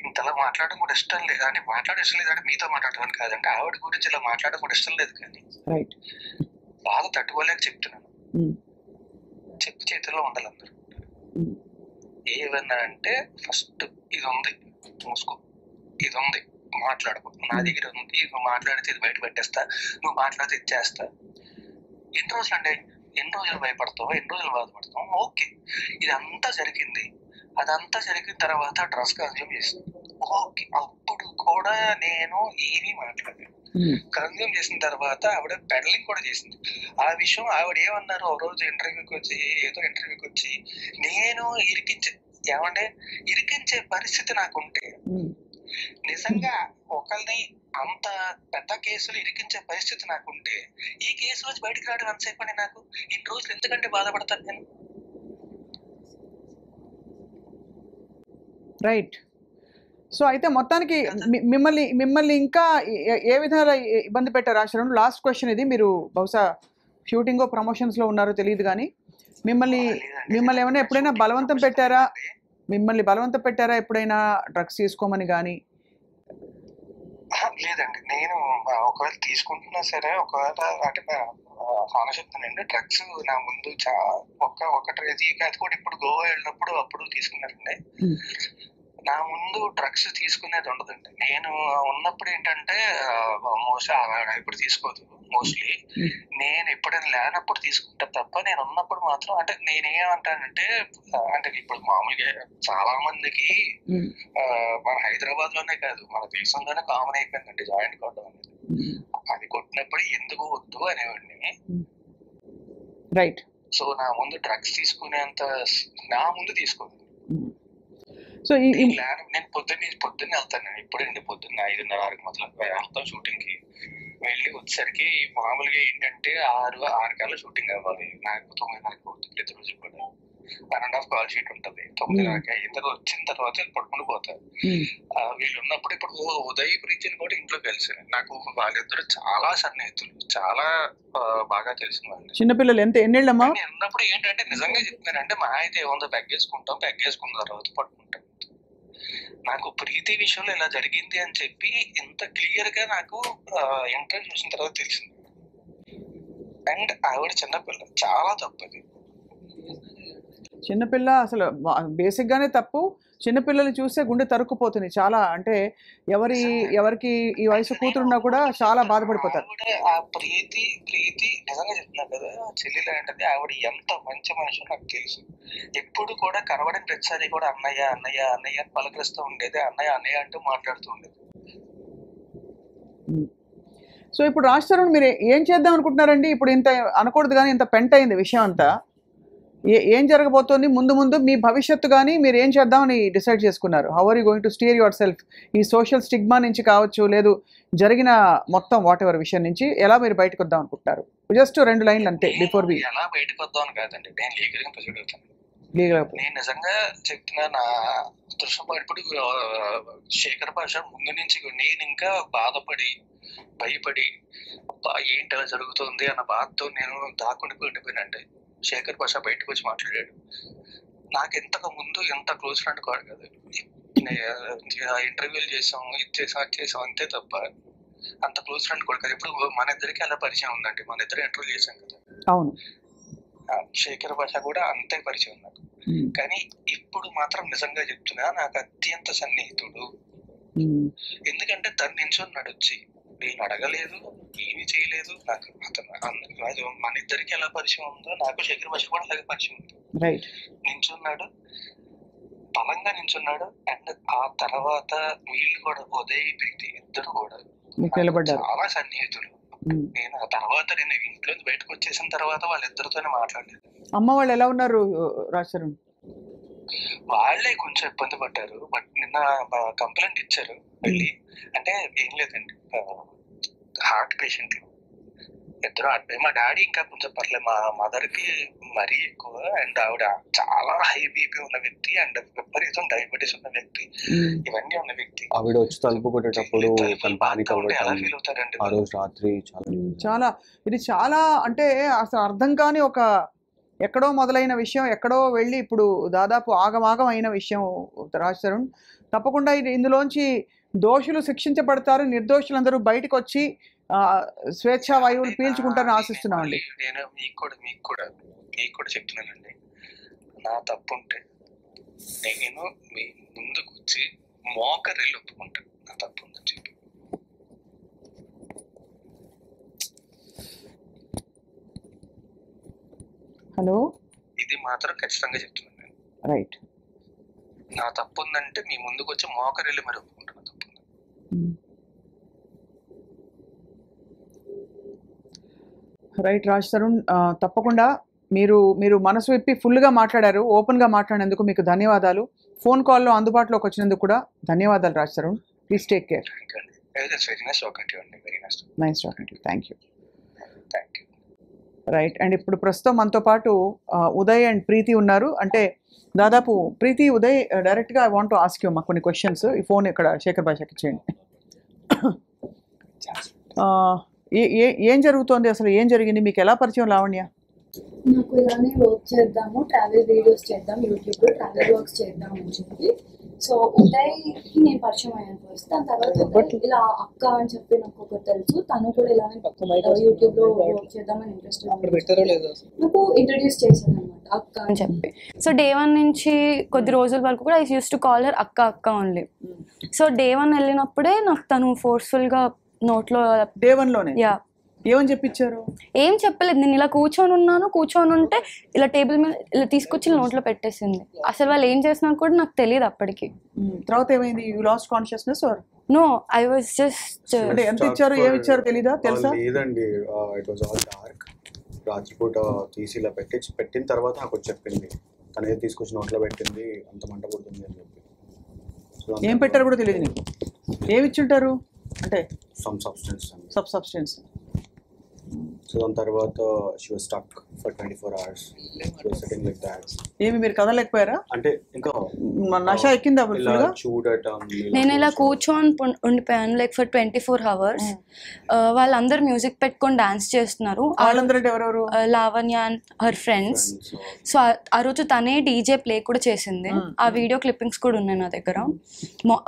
ఇంతలా మాట్లాడడం కూడా ఇష్టం లేదు, అంటే ఇష్టం లేదంటే మీతో మాట్లాడడం కాదండి, ఆవిడ గురించి ఇలా మాట్లాడడం కూడా ఇష్టం లేదు. కానీ బాగా తట్టుకోలేక చెప్తున్నాను, చెప్పు చేతుల్లో ఉండాలి అందరూ. ఏమన్నా అంటే ఫస్ట్ ఇది ఉంది మూసుకో, ఇది ఉంది మాట్లాడుకో, నా దగ్గర ఉంది, నువ్వు మాట్లాడితే ఇది బయట పెట్టేస్తా, నువ్వు మాట్లాడితే ఇది చేస్తా. ఎన్ని రోజులు అంటే ఎన్ని రోజులు భయపడతావు, ఎన్ని రోజులు బాధపడతావు, ఓకే. ఇదంతా జరిగింది, అదంతా జరిగిన తర్వాత డ్రగ్స్ కన్జ్యూమ్ చేసింది, ఓకే. అప్పుడు కూడా నేను ఏమీ మాట్లాడాను. కన్జ్యూమ్ చేసిన తర్వాత ఆవిడ పెడలింగ్ కూడా చేసింది. ఆ విషయం ఆవిడ ఏమన్నారు, ఒక రోజు ఇంటర్వ్యూకి వచ్చి నేను ఇరికించే పరిస్థితి నాకుంటే, నిజంగా ఒకరిని అంత పెద్ద కేసులు ఇరికించే పరిస్థితి నాకుంటే, ఈ కేసు నుంచి బయటకు రావడం ఎంతసేపు అని, నాకు ఇన్ని రోజులు ఎందుకంటే బాధపడతాను నేను. రైట్. సో అయితే మొత్తానికి మిమ్మల్ని ఇంకా ఏ విధంగా ఇబ్బంది పెట్టారు ఆశ్రమం? లాస్ట్ క్వశ్చన్ ఇది. మీరు బహుశా షూటింగ్ ప్రమోషన్స్లో ఉన్నారో తెలియదు, కానీ మిమ్మల్ని ఏమైనా ఎప్పుడైనా బలవంతం పెట్టారా? ఎప్పుడైనా డ్రగ్స్ తీసుకోమని కానీ? లేదండి, నేను ఒకవేళ తీసుకుంటున్నా సరే, ఒకవేళ అంటే చెప్తానండి, డ్రగ్స్ నా ముందు ఒకటి అది కూడా ఇప్పుడు గోవా వెళ్ళినప్పుడు అప్పుడు తీసుకున్నారండి. నా ముందు డ్రగ్స్ తీసుకునేది ఉండదండి. నేను ఉన్నప్పుడు ఏంటంటే ఇప్పుడు తీసుకోదు మోస్ట్లీ, నేను ఎప్పుడైనా లేనప్పుడు తీసుకుంటా తప్ప, నేను ఉన్నప్పుడు మాత్రం అంటే నేనేమంటానంటే, అంటే ఇప్పుడు మామూలుగా చాలా మందికి మన హైదరాబాద్ లోనే కాదు మన దేశంలోనే కామన్ అయిపోయిందండి జాయింట్ కొట్టడం అనేది. అది కొట్టినప్పుడు ఎందుకు వద్దు అనేవాడిని. రైట్. సో నా ముందు డ్రగ్స్ తీసుకునేంత నా ముందు తీసుకోదు. సో నేను పొద్దున్నే వెళ్తాను. ఇప్పుడండి పొద్దున్న 5:30 మొదలు వెళ్తాం షూటింగ్ కి. వెళ్ళి వచ్చేసరికి మామూలుగా ఏంటంటే 6 కల్లా షూటింగ్ అవ్వాలి. నాకు 9:30 ప్రతిరోజు కూడా 1.5 కాల్ షీట్ ఉంటుంది 9 దాకా. అయిన తర్వాత వచ్చిన తర్వాత వీళ్ళు పట్టుకుని పోతారు. వీళ్ళు ఉన్నప్పుడు ఇప్పుడు ఉదయ్ ప్రీతిని కూడా ఇంట్లో కలిసాను. నాకు వాళ్ళిద్దరు చాలా సన్నిహితులు, చాలా బాగా తెలిసిన వాళ్ళు. చిన్నపిల్లలు ఎన్నేళ్ళమ్మా? ఉన్నప్పుడు ఏంటంటే నిజంగా చెప్తున్నానంటే మా అయితే ఏముందో పెగ్గేసుకున్న తర్వాత పట్టుకుంటాం. నాకు ప్రీతి విషయంలో ఇలా జరిగింది అని చెప్పి ఇంత క్లియర్ గా నాకు ఇంటర్వ్యూ చూసిన తర్వాత తెలిసింది. అండ్ ఆవిడ చిన్నపిల్ల, చాలా తప్పది. చిన్నపిల్ల అసలు బేసిక్ గానే తప్పు. చిన్నపిల్లల్ని చూస్తే గుండె తరుక్కుపోతుంది చాలా. అంటే ఎవరికి ఈ వయసు కూతురున్నా కూడా చాలా బాధపడిపోతారు. ఆ ప్రీతి నిజంగా చెప్తున్నా కదా, చెల్లి లాంటిది. ఆవిడ ఎంత మంచి మనిషి నాకు తెలుసు. ఎప్పుడు కూడా కనబడిన ప్రతిసారి కూడా అన్నయ్య అన్నయ్య అన్నయ్య అని పలకరిస్తూ ఉండేది. అన్నయ్య అన్నయ్య అంటూ మాట్లాడుతూ ఉండేది. సో ఇప్పుడు రాజ్ తరుణ్ మీరు ఏం చేద్దాం అనుకుంటున్నారండి? ఇప్పుడు ఇంత అనకూడదు కానీ ఇంత పెంట అయింది విషయం అంతా. ఏం జరగబోతోంది ముందు మీ భవిష్యత్తు కానీ మీరు ఏం చేద్దామని డిసైడ్ చేసుకున్నారు? How are you going to steer yourself? ఈ సోషల్ స్టిగ్మా నుంచి కావచ్చు, లేదు జరిగిన మొత్తం వాట్ ఎవర్ విషయం నుంచి ఎలా మీరు బయటకు వద్దాం అనుకుంటున్నారు? జస్ట్ 2 లైన్లు అంతే బిఫోర్ వి. ఎలా బయటకు వద్దాం అని కాదండి, నేను లీగల్ గా ప్రొసీడ్ అవుతాను. నేను నిజంగా చెప్తున్నా, నా దృశ్యం ఇప్పుడు శేఖర్ భాష ముందు నుంచి నేను ఇంకా బాధపడి భయపడి ఏంటి అలా జరుగుతుంది అన్న బాధతో నేను దాక్కుని ఉండిపోయినండి. శేఖర్ భాష బయటకు వచ్చి మాట్లాడాడు. నాకు ఇంతకు ముందు ఎంత క్లోజ్ ఫ్రెండ్ కాదు కదా. ఇంటర్వ్యూలు చేసాం, ఇది చేసాం అంతే తప్ప అంత క్లోజ్ ఫ్రెండ్ కూడా కదా. ఇప్పుడు మన ఇద్దరికి అలా పరిచయం ఉందండి, మన ఇద్దరు ఇంటర్వ్యూ చేసాం కదా. అవును, శేఖర్ భాష కూడా అంతే పరిచయం నాకు. కానీ ఇప్పుడు మాత్రం నిజంగా చెప్తున్నా, నాకు అత్యంత సన్నిహితుడు. ఎందుకంటే తను నించున్నాడు వచ్చి, నేను అడగలేదు, ఏమీ చేయలేదు. నాకు అతను మన ఇద్దరికి ఎలా పరిచయం ఉందో నాకు శేఖర్ భాష కూడా అలాగే పరిచయం ఉంది. నించున్నాడు, బలంగా నించున్నాడు. అండ్ ఆ తర్వాత వీళ్ళు కూడా ఉదయ్ ప్రీతి ఇద్దరు కూడా చాలా సన్నిహితులు. నేను ఆ తర్వాత నేను ఇంట్లో బయటకు వచ్చేసిన తర్వాత వాళ్ళిద్దరితోనే మాట్లాడలేదు. అమ్మ వాళ్ళు ఎలా ఉన్నారు రాజ్ తరుణ్? వాళ్ళే కొంచెం ఇబ్బంది పడ్డారు. బట్ నిన్న కంప్లైంట్ ఇచ్చారు వెళ్ళి. అంటే ఏం లేదండి, హార్ట్ పేషెంట్ ఇద్దరు. మా డాడీ ఇంకా కొంచెం పర్లేదు, మా మదర్ కి మరీ ఎక్కువ. అండ్ ఆవిడ చాలా హై బీపీ ఉన్న వ్యక్తి అండ్ విపరీతం డయాబెటీస్ ఉన్న వ్యక్తి, ఇవన్నీ ఉన్న వ్యక్తి. ఆవిడ వచ్చి తలుపు కొట్టేటప్పుడు ఎలా ఫీల్ అవుతారండి ఆ రోజు రాత్రి? చాలా ఇది చాలా అంటే అసలు అర్థం కాని ఒక ఎక్కడో మొదలైన విషయం ఎక్కడో వెళ్ళి ఇప్పుడు దాదాపు ఆగమాగం అయిన విషయం రాజ్ తరుణ్. తప్పకుండా ఇందులోంచి దోషులు శిక్షించబడతారు, నిర్దోషులందరూ బయటకు వచ్చి స్వేచ్ఛా వాయువులు పీల్చుకుంటారని ఆశిస్తున్నామండి. నేను మీకు కూడా చెప్తున్నానండి, నా తప్పు ఉంటే నేను మీ ముందుకు వచ్చి మోకరిల్లు ఒప్పుకుంటాను నా తప్పు ఉందని చెప్పి. హలో, ఇది మాత్రం ఖచ్చితంగా చెప్తున్నాను నేను. రైట్, నా తప్పు ఉందంటే మీ ముందుకు వచ్చి మోకరిల్లి మరి ఒప్పుకుంటాను తప్పు. రైట్ రాజ్ తరుణ్, తప్పకుండా మీరు మనసు విప్పి ఫుల్గా మాట్లాడారు, ఓపెన్గా మాట్లాడినందుకు మీకు ధన్యవాదాలు. ఫోన్ కాల్లో అందుబాటులోకి వచ్చినందుకు కూడా ధన్యవాదాలు Raj Tarun. Please take care. Nice talking to you. Thank you. Right, and ఇప్పుడు ప్రస్తుతం మనతో పాటు ఉదయ్ అండ్ ప్రీతి ఉన్నారు. అంటే దాదాపు ప్రీతి, ఉదయ్, డైరెక్ట్గా I want to ask you మా కొన్ని క్వశ్చన్స్. ఈ ఫోన్ ఇక్కడ శేఖర్ భాషకి ఇచ్చేయండి. ఏం జరుగుతోంది అసలు? ఏం జరిగింది? మీకు ఎలా పరిచయం లావణ్య? నాకు ఇలానే వర్క్ చేద్దాము, ట్రావెల్ వీడియోస్ చేద్దాం, యూట్యూబ్లో ట్రావెల్ వర్క్స్ చేద్దాం అని చెప్పి. సో ఉదయ్కి నేను పరిచయం అయ్యాను ఫస్ట్. దాని తర్వాత ఇలా అక్క అని చెప్పి నాకు ఒకటి తెలుసు, తను కూడా ఇలానే యూట్యూబ్లో వర్క్ చేద్దామని ఇంట్రెస్ట్ నాకు ఇంట్రడ్యూస్ చేశాను అనమాట, అక్క అని చెప్పి. సో డే 1 నుంచి కొద్ది రోజుల వరకు కూడా I use to call her అక్క ఓన్లీ. సో డే 1 వెళ్ళినప్పుడే నాకు తను ఫోర్స్ఫుల్గా నోట్లో డే 1లోనే యా ఏమని చెప్పించారు? ఏం చెప్పలేదు. నేను ఇలా కూర్చొని ఉంటే ఇలా టేబుల్ మీద ఇలా తీసుకొచ్చి నోట్లో పెట్టేసింది. అసలు వాళ్ళు ఏం చేస్తున్నారు కూడా నాకు తెలియదు అప్పటికి. తర్వాత ఏమైంది? You lost consciousness or no? I was just అంటే ఎంత ఇచ్చారు ఏమి ఇచ్చారు తెలీదా? తెలుసా? లేదండి, ఇట్ వాజ్ ఆల్ డార్క్. రాత్రిపూట తీసి ఇలా పెట్టిన తర్వాత నాకు చెప్పింది, తనే తీసుకొచ్చి నోట్లో పెట్టింది, అంత మంట పుడుతుంది అని చెప్పి. ఏం పెట్టారు కూడా తెలియదు నీకు? ఏమి ఇచ్చుంటారు? అంటే సమ్ సబ్స్టెన్స్. సబ్స్టెన్స్. సో దాని తర్వాత she was stuck for 24 hours. So sitting like that. ఏమి మీరు కదలేకపోయారా? అంటే ఇంకా నష ఎక్కిందా ఇలా ఫుల్గా? చూడటం, నేను ఇలా కూర్చొని ఉండిపోయాను లైక్ ఫర్ 24 hours. వాళ్ళందరూ మ్యూజిక్ పెట్టుకొని డాన్స్ చేస్తున్నారు. వాళ్ళందరూ ఎవరెవరు? Lavanya and her friends. So ఆ రోజు తనే డీజే ప్లే కూడా చేసింది. ఆ వీడియో క్లిప్పింగ్స్ కూడా ఉన్నాయి నా దగ్గర.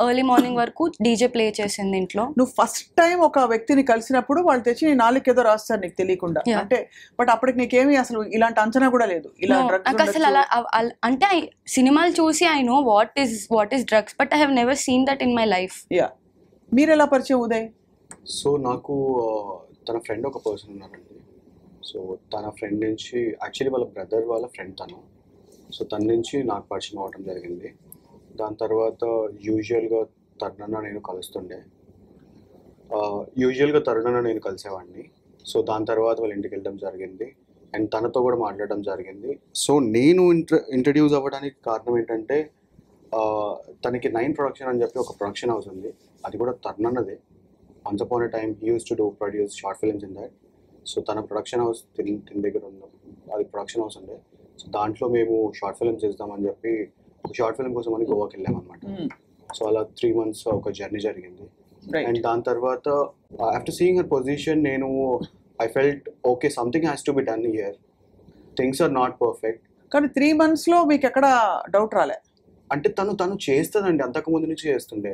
ఎర్లీ మార్నింగ్ వరకు డీజే ప్లే చేసింది ఇంట్లో. నువ్వు ఫస్ట్ టైం ఒక వ్యక్తిని కలిసినప్పుడు వాళ్ళు తెచ్చి నీ నాలుగు ఏదో రాస్తారు నీకు తెలియకుండా, అంటే బట్ అప్పటికి నీకేమి అసలు ఇలాంటి అంచనా కూడా లేదు ఇలా నాకు అసలు అలా అంటే సినిమాలు చూసి I know what is drugs but I have never seen that in my life. Yeah, మీరు ఎలా పరిచయం ఉదయ్? సో నాకు తన ఫ్రెండ్ ఒక పర్సన్ ఉన్నారండి. సో తన ఫ్రెండ్ నుంచి యాక్చువల్లీ వాళ్ళ బ్రదర్ వాళ్ళ ఫ్రెండ్ తను. సో తన నుంచి నాకు పరిచయం అవ్వడం జరిగింది. దాని తర్వాత యూజువల్గా తరుణన్న నేను కలుస్తుండే. యూజువల్గా తరుణన్న నేను కలిసేవాడిని. సో దాని తర్వాత వాళ్ళ ఇంటికి వెళ్ళడం జరిగింది అండ్ తనతో కూడా మాట్లాడడం జరిగింది. సో నేను ఇంట్రడ్యూస్ అవ్వడానికి కారణం ఏంటంటే తనకి 9 ప్రొడక్షన్ అని చెప్పి ఒక ప్రొడక్షన్ హౌస్ ఉంది. అది కూడా తరుణన్నదే. Once upon a time he use to produce short films in that. So తన ప్రొడక్షన్ హౌస్ తిన్ దగ్గర ఉంది, అది ప్రొడక్షన్ హౌస్ ఉండే. సో దాంట్లో మేము షార్ట్ ఫిల్మ్ చేద్దామని చెప్పి ఒక షార్ట్ ఫిల్మ్ కోసం అని గోవాకి వెళ్ళామన్నమాట. సో అలా 3 months ఒక జర్నీ జరిగింది. అండ్ దాని తర్వాత ఆఫ్టర్ సీయింగ్ హర్ పొజిషన్ నేను I felt okay something has to be done here, things are not perfect. కానీ 3 months లో మీకు ఎక్కడ డౌట్ రాలే? అంటే తను చేస్తుందండి, అంతకుముందు నుంచి చేస్తుండే.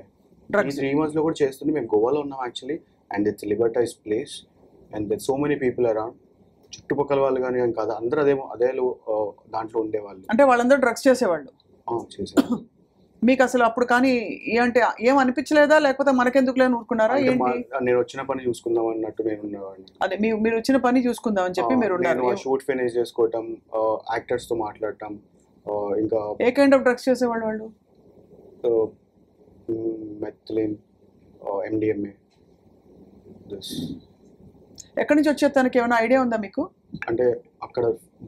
ఈ 3 months లో కూడా చేస్తుండే. మేము గోవాలో ఉన్నాం actually and it's liberalised place and there so many people around. చుట్టుపక్కల వాళ్ళు కానీ ఏం కాదు, అందరూ అదే దాంట్లో ఉండేవాళ్ళు. అంటే వాళ్ళందరూ డ్రగ్స్ చేసేవాళ్ళు? చేసేవాళ్ళు. మీకు అసలు అప్పుడు కానీ అంటే ఏం అనిపించలేదా, లేకపోతే మనకెందుకులే ఊరుకున్నారా ఏంటి? నేను వచ్చిన పని చూసుకుందాం అన్నట్టు నేను ఉన్నవాడిని. అదే మీరు వచ్చిన పని చూసుకుందాం అని చెప్పి మీరు ఉన్నారు. షూట్ ఫినిష్ చేసుకోవటం, యాక్టర్స్ తో మాట్లాడటం. ఇంకా ఏ కైండ్ ఆఫ్ డ్రగ్స్ చేసేవాళ్ళు వాళ్ళు? Methylene, MDMA. ఎక్కడి నుంచి వచ్చే తనకి ఏమైనా ఐడియా ఉందా మీకు? అంటే అక్కడ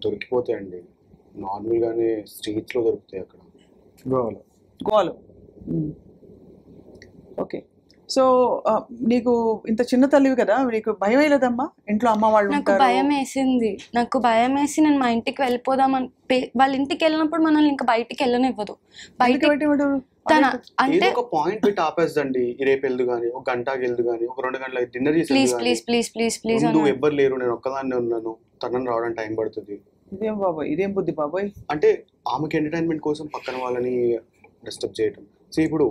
దొరికిపోతాయండి, నార్మల్గానే స్ట్రీట్స్లో దొరుకుతాయి అక్కడ గోవాలో. ఓకే. సో నీకు ఇంత చిన్న తల్లివి కదా, నీకు భయం వేయలేదమ్మా? ఇంట్లో అమ్మ వాళ్ళు నాకు భయం వేసింది. నాకు భయం వేసి నేను మా ఇంటికి వెళ్ళిపోదామని, వాళ్ళ ఇంటికి వెళ్ళినప్పుడు మనల్ని ఇంకా బయటికి వెళ్ళనివ్వదు. అంటే ఒక పాయింట్ పెట్టి ఆపేస్తండి, రేపు వెళ్దు కానీ, ఒక గంటకి వెళ్దు కానీ, ఒక 2 గంటలకు డిన్నర్ చేసి ఎవ్వరు లేరు, నేను ఒక్కదాన్నే ఉన్నాను, తనని రావడానికి టైం పడుతుంది. ఇదేం బాబాయ్, ఇదేం బుద్ధి బాబాయ్? అంటే ఆమెకి ఎంటర్టైన్మెంట్ కోసం పక్కన వాళ్ళని డిస్టర్బ్ చేయటం. సో ఇప్పుడు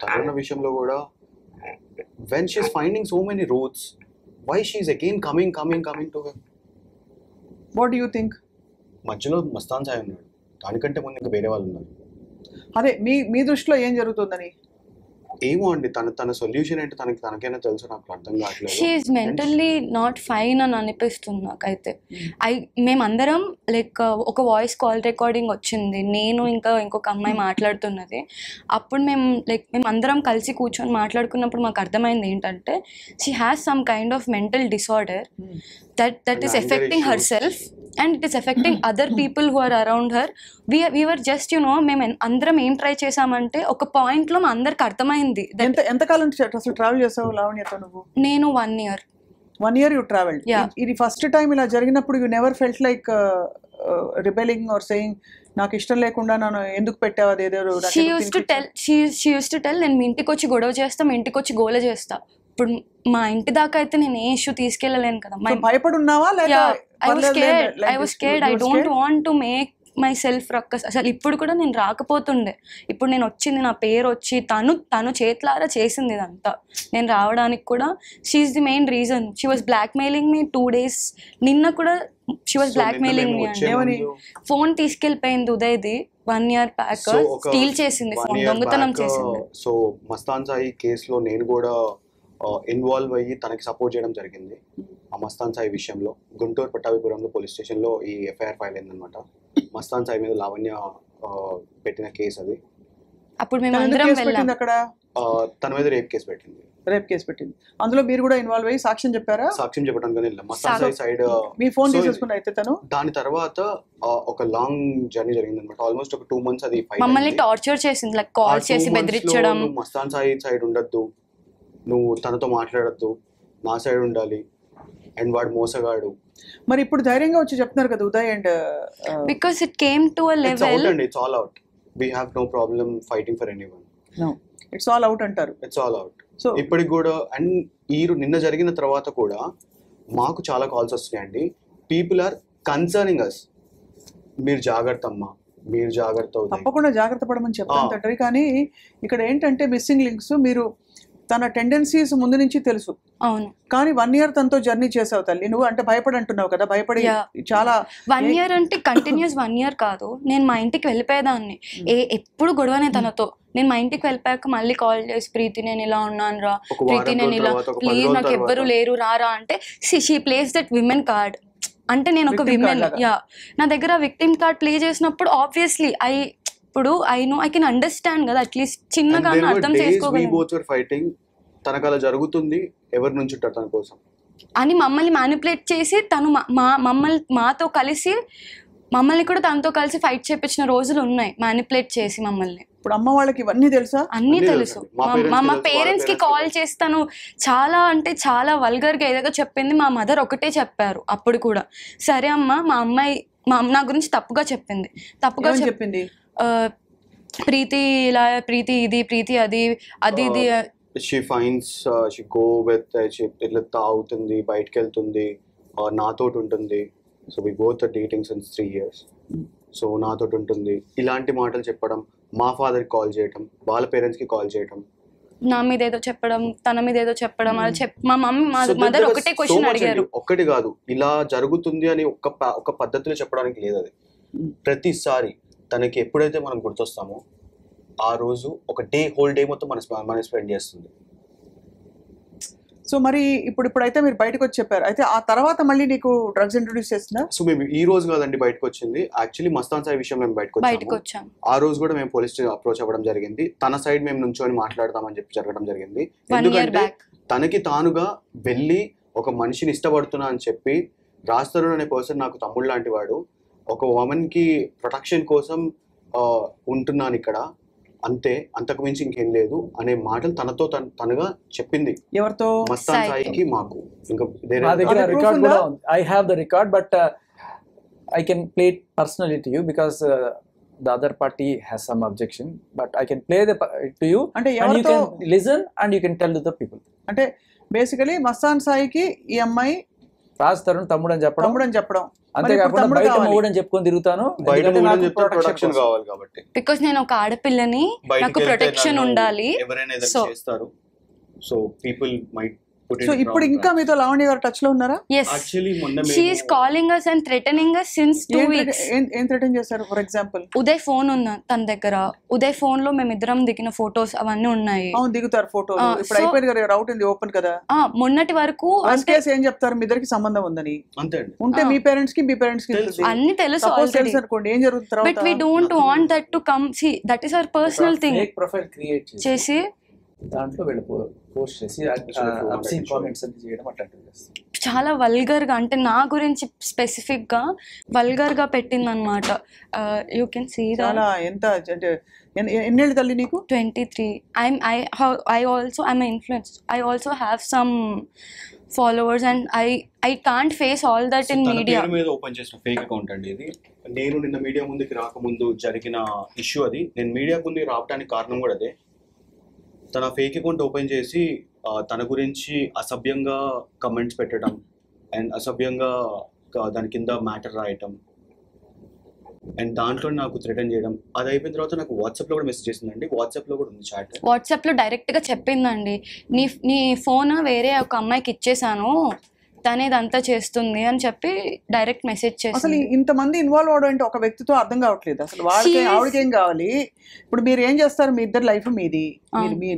తరుణ విషయంలో కూడా when she's finding so many roads, why she's again coming to her? What do you think? మధ్యలో మస్తాన్ సాయి ఉన్నాడు, దానికంటే ముందు ఇంకా వేరే వాళ్ళు ఉన్నారు. అదే మీ దృష్టిలో ఏం జరుగుతుందని? ఏమో అండి, తన సొల్యూషన్ ఏంటో తనకైనా తెలుసు, నాకు అర్థం కావట్లేదు. She is mentally not fine అని అనిపిస్తుంది నాకైతే. మేమందరం లైక్ ఒక వాయిస్ కాల్ రికార్డింగ్ వచ్చింది, నేను ఇంకా ఇంకొక అమ్మాయి మాట్లాడుతున్నది. అప్పుడు మేమందరం కలిసి కూర్చొని మాట్లాడుకున్నప్పుడు మాకు అర్థమైంది ఏంటంటే she has some kind of mental disorder that is affecting herself and it is affecting other people who are around her. We were just మేము అందరం ఏం ట్రై చేసామంటే ఒక పాయింట్ లో మా అందరికి అర్థమైంది. ఎంతకాలం అసలు ట్రావెల్ చేసావు లావణ్యతో నువ్వు? నేను 1 year. 1 year you traveled? ఇది ఫస్ట్ టైం ఇలా జరిగినప్పుడు you never felt like rebelling or saying నాకు ఇష్టం లేకుండా నన్ను ఎందుకు పెట్టావు అదేదో? she used to tell నేను మీ ఇంటికి వచ్చి గొడవ చేస్తా, మీ ఇంటికి వచ్చి గోల చేస్తా. ఇప్పుడు మా ఇంటి దాకా అయితే నేను ఏ ఇష్యూ తీసుకెళ్ళలేను కదా. భయపడి ఉన్నావా? I was scared. I don't want to make myself ruckus. అసలు ఇప్పుడు కూడా నేను రాకపోతుండే. ఇప్పుడు నేను వచ్చింది, నా పేరు వచ్చి తను చేతులారా చేసింది ఇదంతా. నేను రావడానికి కూడా she is the main reason. She was blackmailing me 2 days. నిన్న కూడా she was blackmailing me అండి. ఫోన్ తీసుకెళ్ళిపోయింది ఉదయ్ది 1 year బ్యాక్. స్టీల్ చేసింది ఫోన్, దొంగతనం చేసింది. సో మస్తాన్ సాయి కేసులో నేను కూడా ఇన్వాల్వ్ అయ్యి తనకి సపోర్ట్ చేయడం జరిగింది. ఆ మస్తాన్ సాయి విషయంలో గుంటూరు పట్టాభిపురంలో పోలీస్ స్టేషన్లో ఈ ఎఫ్ఐఆర్ ఫైల్ అయిందనమాట. మస్తాన్ సాయి మీద లావణ్య పెట్టిన కేసు అది. అప్పుడు మేము అందరం వెళ్ళాం. అక్కడ తన మీద రేప్ కేసు పెట్టింది. అందులో మీరు కూడా ఇన్వాల్వ్ అయ్యి సాక్ష్యం చెప్పారా? సాక్ష్యం చెప్పడానికి వెళ్ళాం. మస్తాన్ సాయి సైడ్ మీ ఫోన్ తీసేసుకుని అయితే తను దాని తర్వాత ఒక లాంగ్ జర్నీ జరిగింది అనమాట. ఆల్మోస్ట్ ఒక 2 months అది మమ్మల్ని టార్చర్ చేసింది, లైక్ కాల్ చేసి బెదిరించడం. మస్తాన్ సాయి సైడ్ ఉండద్దు, నువ్వు తనతో మాట్లాడద్దు, నా సైడ్ ఉండాలి, అండ్ వాడు మోసగాడు. మరి ఇప్పుడు ధైర్యంగా వచ్చి చెప్తున్నారు కదా Uday and because it came to a it's out level. అండి, it's all out. We have no problem fighting for anyone. It's all out అంటారు. It's all out. సో ఇప్పటికి కూడా అండ్ నిన్న జరిగిన తర్వాత కూడా మాకు చాలా కాల్స్ వస్తున్నాయండి. పీపుల్ ఆర్ కన్సర్నింగ్ అస్, మీరు జాగ్రత్త అమ్మా, మీరు జాగ్రత్త అవుతాయి. తప్పకుండా జాగ్రత్త పడమని చెప్తాను తండ్రి. కానీ ఇక్కడ ఏంటంటే మిస్సింగ్ లింక్స్, మీరు తన టెండెన్సీస్ ముందు నుంచి తెలుసు. అవును. కానీ 1 year తనతో జర్నీ చేసావు తల్లి. నువ్వు అంటే భయపడి అంటున్నావు కదా, భయపడి చాలా 1 year అంటే కంటిన్యూస్ 1 year కాదు. నేను మా ఇంటికి వెళ్ళిపోయేదాన్ని, ఎప్పుడు గొడవనే తనతో. నేను మా ఇంటికి వెళ్ళిపోయాక మళ్ళీ కాల్ చేసి, ప్రీతి నేను ఇలా ఉన్నాను రా, ప్రీతి నేను ఇలా, ప్లీజ్ నాకు ఎవ్వరు లేరు రారా అంటే, she place that women card. అంటే నేను ఒక విమెన్, నా దగ్గర విక్టిమ్ కార్డ్ ప్లే చేసినప్పుడు ఆబ్వియస్లీ ఇప్పుడు ఐ కెన్ అండర్స్టాండ్ కదా, అట్లీస్ట్ చిన్నగా అర్థం చేసుకోగలను. తనకు అలా జరుగుతుంది, ఎవరి నుంచి ఉంటారు తన కోసం అని మమ్మల్ని మ్యానిపులేట్ చేసి తను మాతో కలిసి మమ్మల్ని కూడా తనతో కలిసి ఫైట్ చేపించిన రోజులు ఉన్నాయి, మ్యానిపులేట్ చేసి మమ్మల్ని. ఇప్పుడు అమ్మ వాళ్ళకి ఇవన్నీ తెలుసా? అన్నీ తెలుసు. మా పేరెంట్స్ కి కాల్ చేస్తాను, చాలా అంటే చాలా వల్గర్ గా ఏదేదో చెప్పింది. మా మదర్ ఒకటే చెప్పారు అప్పుడు కూడా, సరే అమ్మ మా అమ్మాయి నా గురించి తప్పుగా చెప్పింది, ప్రీతి ఇలా, ప్రీతి ఇది, ప్రీతి అది ఇది. She fines, she go with, ఇట్లా తాగుతుంది, బయటకు వెళ్తుంది, నాతోటి ఉంటుంది. So we both are dating since 3 years. సో నాతోటి ఉంటుంది, ఇలాంటి మాటలు చెప్పడం, మా ఫాదర్కి కాల్ చేయటం, వాళ్ళ పేరెంట్స్కి కాల్ చేయటం, నా మీద ఏదో చెప్పడం, తన మీద ఏదో చెప్పడం. మా మదర్ ఒకటే క్వశ్చన్ అడిగారు. ఒక్కటి కాదు, ఇలా జరుగుతుంది అని ఒక పద్ధతిలో చెప్పడానికి లేదు. అది ప్రతిసారి తనకి ఎప్పుడైతే మనం గుర్తొస్తామో ఆ రోజు ఒక హోల్ డే మొత్తం మనం స్పెండ్ చేస్తుంది. సో మరి ఇప్పుడైతే మీరు బయటకు వచ్చి చెప్పారు, అయితే ఆ తర్వాత మళ్ళీ నీకు డ్రగ్స్ ఇంట్రొడ్యూస్ చేస్తున్నా? సో మేము ఈ రోజు కాదండి బయటకు వచ్చింది, యాక్చువల్లీ మస్తాన్ సాయి విషయం మేము బయటకు వచ్చాము. ఆ రోజు కూడా మేము పోలీస్ అప్రోచ్ అవ్వడం జరిగింది. తన సైడ్ మేము నుంచొని మాట్లాడదామని చెప్పి జరగడం జరిగింది. ఎందుకంటే తనకి తానుగా వెళ్ళి ఒక మనిషిని ఇష్టపడుతున్నా అని చెప్పి, రాజ్ తరుణ్ అనే పర్సన్ నాకు తమ్ముడు లాంటి వాడు, ఒక ఉమెన్ కి ప్రొటెక్షన్ కోసం ఉంటున్నాను ఇక్కడ, అంతే, అంతకు మించి ఇంకేం లేదు అనే మాటలు తనతో తనగా చెప్పింది. ఎవరితో? మస్తాన్ సాయికి, మాకు. ఇంకా I have the record, but I can play it personally to you because the other party has some objection, but I can play to you and you can listen and you can tell to the people. అంటే basically Mastan సాయికి ఈ అమ్మాయి రాజ్ తరుణ్ తమ్ముడు అని చెప్పడం, అంతేకాకుండా బయట మొగుడు అని చెప్పుకొని తిరుగుతాను, ప్రొటెక్షన్ కావాలి కాబట్టి. బికాస్ నేను ఒక ఆడపిల్లని, నాకు ప్రొటెక్షన్ ఉండాలి. ఎవరైనా ఏదైనా చేస్తారు, సో పీపుల్ మైట్. సో ఇప్పుడు ఇంకా మీతో లావణ్య గారు టచ్ లో ఉన్నారా? యాక్చువల్లీ మొన్న she is calling us and threatening us since 2 weeks. ఏం థ్రెటన్ చేశారు? ఫర్ ఎగ్జాంపుల్ ఉదయ్ ఫోన్ ఉంది తన దగ్గర, ఉదయ్ ఫోన్ లో మేమిద్దరం దిగిన ఫోటోస్ అవన్నీ ఉన్నాయి. అవును, దిగుతారు ఫోటోలు. ఇప్పుడు అయిపోయింది కదా, రౌట్ ఉంది ఓపెన్ కదా. మొన్నటి వరకు ఏం చెప్తారు, మీ ఇద్దరికి సంబంధం ఉందని. అంతే ఉంటే మీ పేరెంట్స్ కి అన్ని తెలుసు అనుకోండి, ఏం జరుగుతుంది. But we don't want that to come. See that is our personal thing. Profile create చేసి దాంట్లో పోస్ట్ చేసి అబ్సీన్ కామెంట్స్ అన్ని చేయడం అట్లాంటివి చేస్తారు. చాలా వల్గర్ గా, అంటే నా గురించి స్పెసిఫిక్ గా వల్గర్ గా పెట్టిందన్నమాట. యూ కెన్ సీ చాలా. ఎంత అంటే ఎన్నేళ్ళు తల్లి నీకు? 23. I also am an influencer. I also have some followers and I can't face all that in media. తన పేరు మీద ఓపెన్ చేసిన ఫేక్ అకౌంట్ అండి ఇది. నేను నిన్న మీడియా ముందుకి రాకముందు జరిగిన ఇష్యూ అది. నేను మీడియా ముందుకు రావడానికి కారణం కూడా అదే. తన ఫేక్ అకౌంట్ ఓపెన్ చేసి తన గురించి అసభ్యంగా కమెంట్స్ పెట్టడం అండ్ అసభ్యంగా దాని కింద మ్యాటర్ రాయటం అండ్ దాంట్లో నాకు థ్రెటన్ చేయడం. అది అయిపోయిన తర్వాత నాకు వాట్సాప్లో కూడా మెసేజ్ చేసిందండి. వాట్సాప్లో కూడా ఉంది చాట్. వాట్సాప్లో డైరెక్ట్గా చెప్పిందండి, నీ ఫోన్ వేరే ఒక అమ్మాయికి ఇచ్చేసాను, తనే ఇదంతా చేస్తుంది అని చెప్పి డైరెక్ట్ మెసేజ్ చేసి. అసలు ఇంతమంది ఇన్వాల్వ్ అవడం అంటే ఒక వ్యక్తితో అర్థం కావట్లేదు అసలు. వాళ్ళకి ఆవిడకేం కావాలి? ఇప్పుడు మీరు ఏం చేస్తారు? మీ ఇద్దరు లైఫ్ మీది,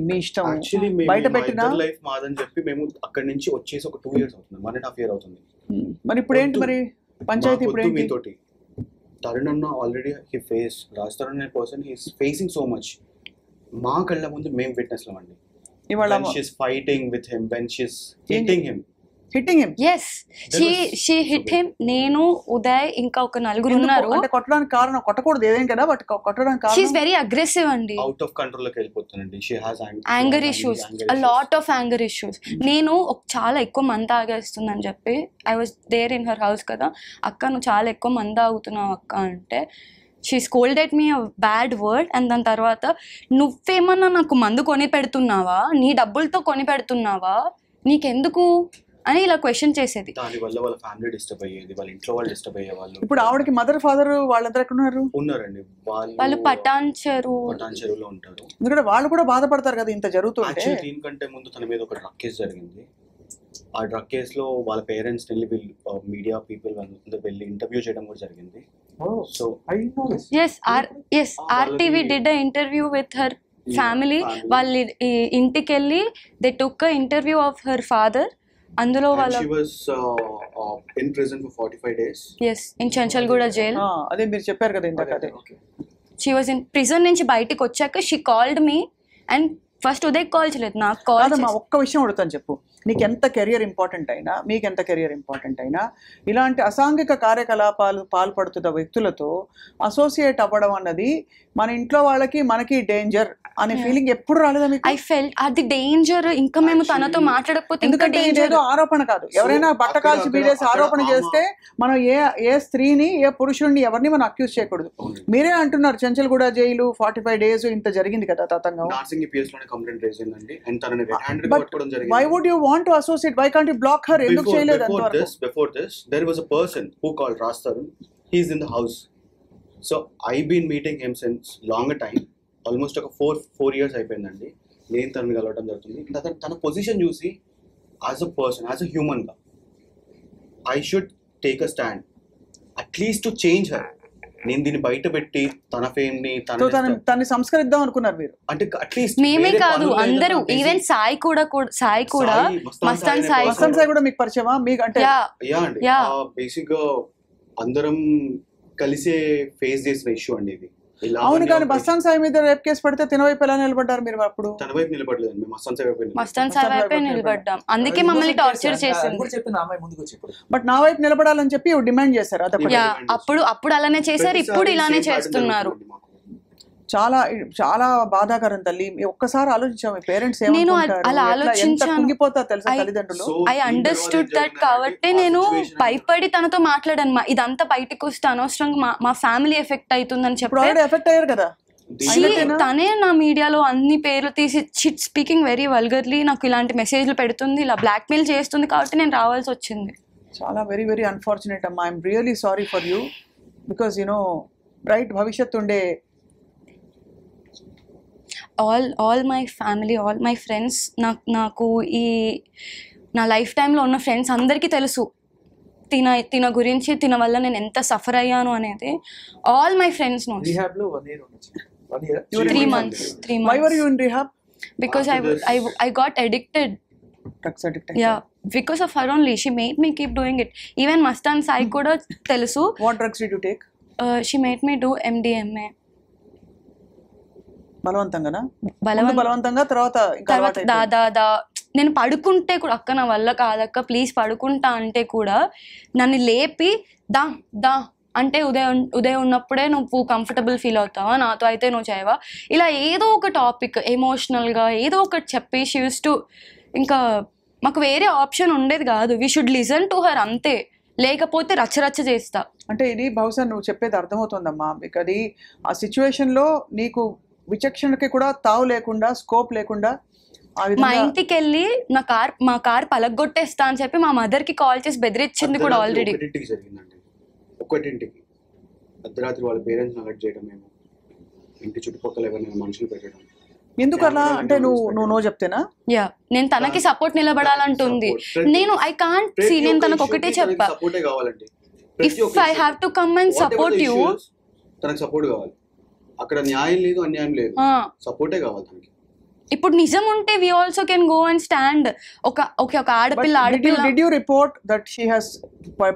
మీ ఇష్టం. యాక్చువల్లీ బయట పెట్టిన లైఫ్ మాదని చెప్పి మేము అక్కడి నుంచి వచ్చేసి ఒక 2 years అవుతుంది, 1.5 years అవుతుంది. మరి ఇప్పుడు ఏంటి మరి పంచాయతీ? ఇప్పుడు ఏంటి మీతోటి? తరుణ్ అన్న already he face, Raj Tarun అనే person he is facing so much. మా కళ్ళ ముందు మేము విట్నెస్లం అండి. ఇవాళ when she is fighting with him, when she is hitting him. Hitting him. Yes, she hit him. నేను, ఉదయ్, ఇంకా ఒక నలుగురు ఉన్నారు. అంటే కొట్టడానికి కారణం, కొట్టకూడదు ఏదేం కదా, బట్ కొట్టడానికి షీఈస్ కారణం వెరీ అగ్రెసివ్ అండి. అవుట్ ఆఫ్ కంట్రోల్ లోకి వెళ్ళిపోతుందండి. She has anger issues, a lot of anger issues. నేను చాలా ఎక్కువ మంది తాగేస్తుందని చెప్పి I was there in her house కదా, అక్క నువ్వు చాలా ఎక్కువ మంది తాగుతున్నావు అక్క అంటే she scolded me a bad word. And దాని తర్వాత నువ్వేమన్నా నాకు మందు కొని పెడుతున్నావా, నీ డబ్బులతో కొని పెడుతున్నావా, నీకెందుకు అని ఇలా క్వశ్చన్ చేసేది. దాని వల్ల వాళ్ళ ఫ్యామిలీ డిస్టర్బ్ అయ్యేది, వాళ్ళ ఇంట్లో వాళ్ళు డిస్టర్బ్ అయ్యే వాళ్ళు. ఇప్పుడు ఆవిడకి మదర్ ఫాదర్ వాళ్ళందరూ ఎక్కడ ఉన్నారు? ఉన్నారండి, వాళ్ళు పటాన్ చెరువులో ఉంటారు. ఎందుకంటే వాళ్ళు కూడా బాధపడతారు కదా ఇంత జరుగుతుంటే. యాక్చువల్లీ దీనికంటే ముందు తన మీద ఒక డ్రగ్ కేసు జరిగింది. ఆ డ్రగ్ కేసులో వాళ్ళ పేరెంట్స్ వెళ్ళి మీడియా పీపుల్ వెళ్ళి ఇంటర్వ్యూ చేయడం కూడా జరిగింది. So yes RTV did a interview with her family. వాళ్ళ ఇంటికి వెళ్ళి they took a interview of her father. అందులో వాళ్ళ she was in prison for 45 days. Yes, in Chanchalguda jail. అదే మీరు చెప్పారు కదా ఇందాక. అదే షీ వాజ్ ఇన్ ప్రిజన్ నుంచి బయటికి వచ్చాక she called me. And first Uday call చేయలేదు, నాకు కాల్. కాదమ్మా, ఒక్క విషయం అడుగుతాను చెప్పు. నీకు ఎంత కెరియర్ ఇంపార్టెంట్ అయినా, మీకు ఎంత కెరియర్ ఇంపార్టెంట్ అయినా, ఇలాంటి అసాంఘిక కార్యకలాపాలు పాల్పడుతున్న వ్యక్తులతో అసోసియేట్ అవ్వడం అన్నది మన ఇంట్లో వాళ్ళకి మనకి డేంజర్ అనే ఫీలింగ్ ఎప్పుడు రాలేదా మీకు? ఐ ఫెల్ట్ అది డేంజర్. ఇంకా మేము తనతో మాట్లాడకపోతే ఎందుకంటే ఇదేదో ఆరోపణ కాదు. ఎవరైనా బట్ట కాల్చి బీడేసి ఆరోపణ చేస్తే మనం ఏ స్త్రీని, ఏ పురుషుడిని, ఎవరిని మనం అక్యూజ్ చేయకూడదు. మీరే అంటున్నారు చంచల్గూడ జైలు 45 days ఇంత జరిగింది కదా తతంగం. Why would you want to associate? Why can't you block her? ఎందుకు చేయలేదు అంతవరకు? Before this there was a person who called Raj Tarun. He is in the house. So I've been meeting him since longer time. Almost ఒక 4 years అయిపోయిందండి నేను తనని కలవడం జరుగుతుంది. తన పొజిషన్ చూసి as a person, as a human గా I should take a stand at least to change her. నేను దీన్ని బయట పెట్టి తన ఫేమ్ ని తనని సంస్కరిద్దాం అనుకున్నారు మీరు? అంటే అట్లీస్ట్ మేమే కాదు, అందరూ, ఈవెన్ సాయి కూడా మస్తాన్ సాయి కూడా మీకు పరిచయమా? మీకు అంటే బేసిక్ గా అందరం కలిసే ఫేస్ చేసిన ఇష్యూ అండి ఇది. అవును, కానీ మస్తాన్ సాయి మీద రేప్ కేసు పడితే తిన వైపు ఎలా నిలబడ్డారు మీరు? అప్పుడు తన వైపు నిలబడలేదు, మేము మస్తాన్ సాయి వైపే నిలబడ్డాం. అందుకే మమ్మల్ని టార్చర్ చేసింది. బట్ నా వైపు నిలబడాలని చెప్పి డిమాండ్ చేశారు. అప్పుడు అలానే చేశారు, ఇప్పుడు ఇలానే చేస్తున్నారు. చాలా చాలా బాధాకరం తల్లి. ఒక్కసారి ఆలోచించాము పేరెంట్స్ కుంగిపోతారు తెలుసా తల్లిదండ్రులు. I understood that. కాబట్టి నేను భయపడి తనతో మాట్లాడాను. ఇదంతా బయటకు వస్తే అనవసరంగా మా ఫ్యామిలీ ఎఫెక్ట్ అవుతుందని చెప్పి ఎఫెక్ట్ అయ్యారు కదా. తనే నా మీడియాలో అన్ని పేర్లు తీసి స్పీకింగ్ వెరీ వల్గర్లీ నాకు ఇలాంటి మెసేజ్లు పెడుతుంది, ఇలా బ్లాక్మెయిల్ చేస్తుంది. కాబట్టి నేను రావాల్సి వచ్చింది. చాలా వెరీ వెరీ అన్ఫార్చునేట్ అమ్మా. I'm really sorry for you. Because you know bright భవిష్యత్తు ఉండే all my family, all my friends, నాకు ఈ నా లైఫ్ టైంలో ఉన్న ఫ్రెండ్స్ అందరికీ తెలుసు తిన గురించి, తిన వల్ల నేను ఎంత సఫర్ అయ్యాను అనేది. All my friends know. 3 months. Why were you in rehab? Because I got addicted. Drugs addicted. Yeah, because of her only. She made me keep doing it. Even Mastan Sai kuda telusu. What drugs did you take? She made me do MDMA. బలవంతంగా తర్వాత దాదా నేను పడుకుంటే కూడా అక్క నా వల్ల కాదక్క please పడుకుంటా అంటే కూడా నన్ను లేపి దా అంటే ఉదయం ఉన్నప్పుడే నువ్వు కంఫర్టబుల్ ఫీల్ అవుతావా, నాతో అయితే నువ్వు చేయవా, ఇలా ఏదో ఒక టాపిక్ ఎమోషనల్గా ఏదో ఒకటి చెప్పి షీ యూస్ టు. ఇంకా మాకు వేరే ఆప్షన్ ఉండేది కాదు. We should listen to her అంతే, లేకపోతే రచ్చరచ్చ చేస్తా. అంటే ఇది బహుశా నువ్వు చెప్పేది అర్థమవుతుందమ్మా. మీకు అది ఆ సిచ్యువేషన్లో నీకు విచక్షణకి కూడా తావు లేకుండా, స్కోప్ లేకుండా మా ఇంటికి వెళ్ళి మా కార్ పలగొట్టేస్తా అని చెప్పి మా మదర్ కి కాల్ చేసి బెదిరించింది కూడా ఆల్రెడీ. ఒకటింటికి అర్ధరాత్రి వాళ్ళ పేరెంట్స్ అలర్ట్ చేయడం, మేము ఇంటి చుట్టుపక్కల ఎవరైనా మనుషులు పెట్టడం. ఎందుకు అలా అంటే నువ్వు చెప్తేనా? యా, నేను తనకి సపోర్ట్ నిలబడాలంటుంది. నేను ఐ కాంట్ సీ, నేను తనకు ఒకటే చెప్పా, if I have to come and support you, తనకు సపోర్ట్ కావాలి. అక్కడ న్యాయం లేదు, అన్యాయం లేదు, సపోర్టే కావాలి తనకి. ఇప్పుడు నిజం ఉంటే we also can go and stand. ఒక ఆడపిల్ల Did you report that she has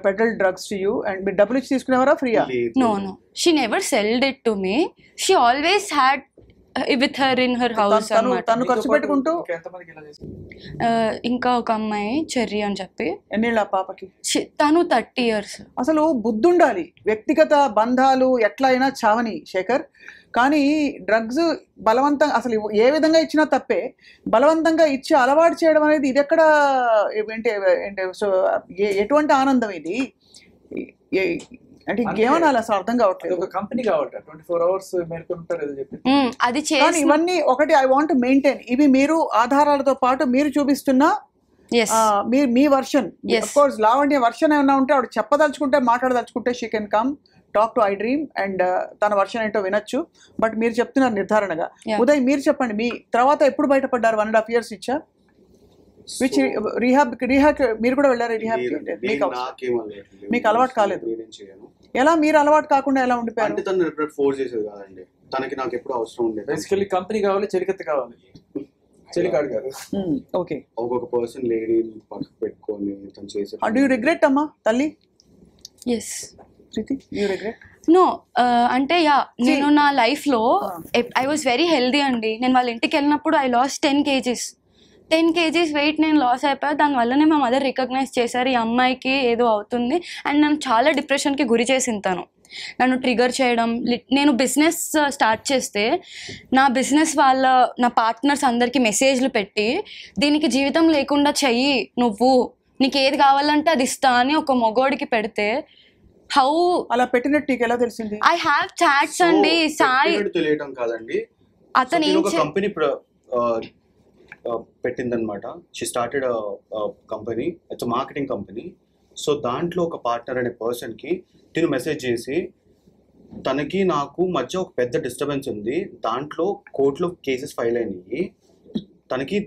peddled drugs to you and మీరు డబ్బులు ఇచ్చి తీసుకునేవారా ఫ్రీయా? No, she never sold it to me. She always had with her in her house తను అన్నమాట. తను ఖర్చు పెట్టుకుంటూ ఎంతమందికి ఇలా చేశారు? ఇంకా ఒక అమ్మాయి చెర్రీ అని చెప్పి ఎన్నేళ్ళ ఆ పాపకి? తను 30 years. అసలు బుద్ధి ఉండాలి. వ్యక్తిగత బంధాలు ఎట్లా అయినా చావని శేఖర్, కానీ డ్రగ్స్ బలవంతంగా అసలు ఏ విధంగా ఇచ్చినా తప్పే. బలవంతంగా ఇచ్చి అలవాటు చేయడం అనేది ఇది ఎక్కడ ఏంటి సో ఎటువంటి ఆనందం ఇది? అంటే ఇంకేమనాలి అసలు అర్థం కావట్లేదు. ఒక కంపెనీ కావట 24 hours మేల్కొంటారు ఏదో చెప్పి. అది కానీ ఇవన్నీ ఒకటి ఐ వాంట్ మెయింటైన్. ఇవి మీరు ఆధారాలతో పాటు మీరు చూపిస్తున్న మీ version. Of course Lavanya version ఏమన్నా ఉంటే ఆవిడ చెప్పదలుచుకుంటే మాట్లాడదలుచుకుంటే she can come talk to iDream and తన వర్షన్ ఏంటో వినొచ్చు. బట్ మీరు చెప్తున్నారు నిర్ధారణగా. ఉదయ్ మీరు చెప్పండి, మీ తర్వాత ఎప్పుడు బయటపడ్డారు? 1.5 years ఇచ్చా విచ్ రీహాబ్ మీరు కూడా వెళ్ళారు రీహాబ్? మీకు అలవాటు కాలేదు. ఎలా మీరు అలవాటు కాకుండా ఎలా ఉండిపోయారు? అంటే తను ఎప్పుడు ఫోర్స్ చేసేది కాదండి, తనకి నాకు ఎప్పుడు అవసరం ఉండేది. బేసికల్లీ కంపెనీ కావాలి, చెలికత్త కావాలి, చెలికాడు కాదు. ఓకే, ఒక్కొక్క పర్సన్ లేడీ పక్కకు పెట్టుకొని తను చేసే. డూ యూ రిగ్రెట్ అమ్మా తల్లి? Yes Preethi, you regret? No, అంటే నేను నా లైఫ్లో ఐ వాజ్ వెరీ హెల్దీ అండి. నేను వాళ్ళ ఇంటికి వెళ్ళినప్పుడు I lost 10 kgs. 10 kgs weight నేను లాస్ అయిపోయా. దానివల్లనే మా మదర్ రికగ్నైజ్ చేశారు, ఈ అమ్మాయికి ఏదో అవుతుంది. అండ్ నన్ను చాలా డిప్రెషన్కి గురి చేసింది తను, నన్ను ట్రిగర్ చేయడం. నేను బిజినెస్ స్టార్ట్ చేస్తే నా బిజినెస్ నా పార్ట్నర్స్ అందరికీ మెసేజ్లు పెట్టి, దీనికి జీవితం లేకుండా చెయ్యి, నువ్వు నీకు ఏది కావాలంటే అది ఇస్తా అని ఒక మగోడికి పెడితే హౌ అలా పెట్టినట్టు నీకు ఎలా తెలిసింది? ఐ హ్యావ్ చాట్స్ అండి. సాయి తెలియటం కాదండి, అతను కంపెనీ పెట్టిందనమాట. She started company, it's marketing company. So దాంట్లో ఒక పార్ట్నర్ అనే పర్సన్కి నేను మెసేజ్ చేసి, తనకి నాకు మధ్య ఒక పెద్ద డిస్టర్బెన్స్ ఉంది, దాంట్లో కోర్టులో కేసెస్ ఫైల్ అయినాయి, తనకి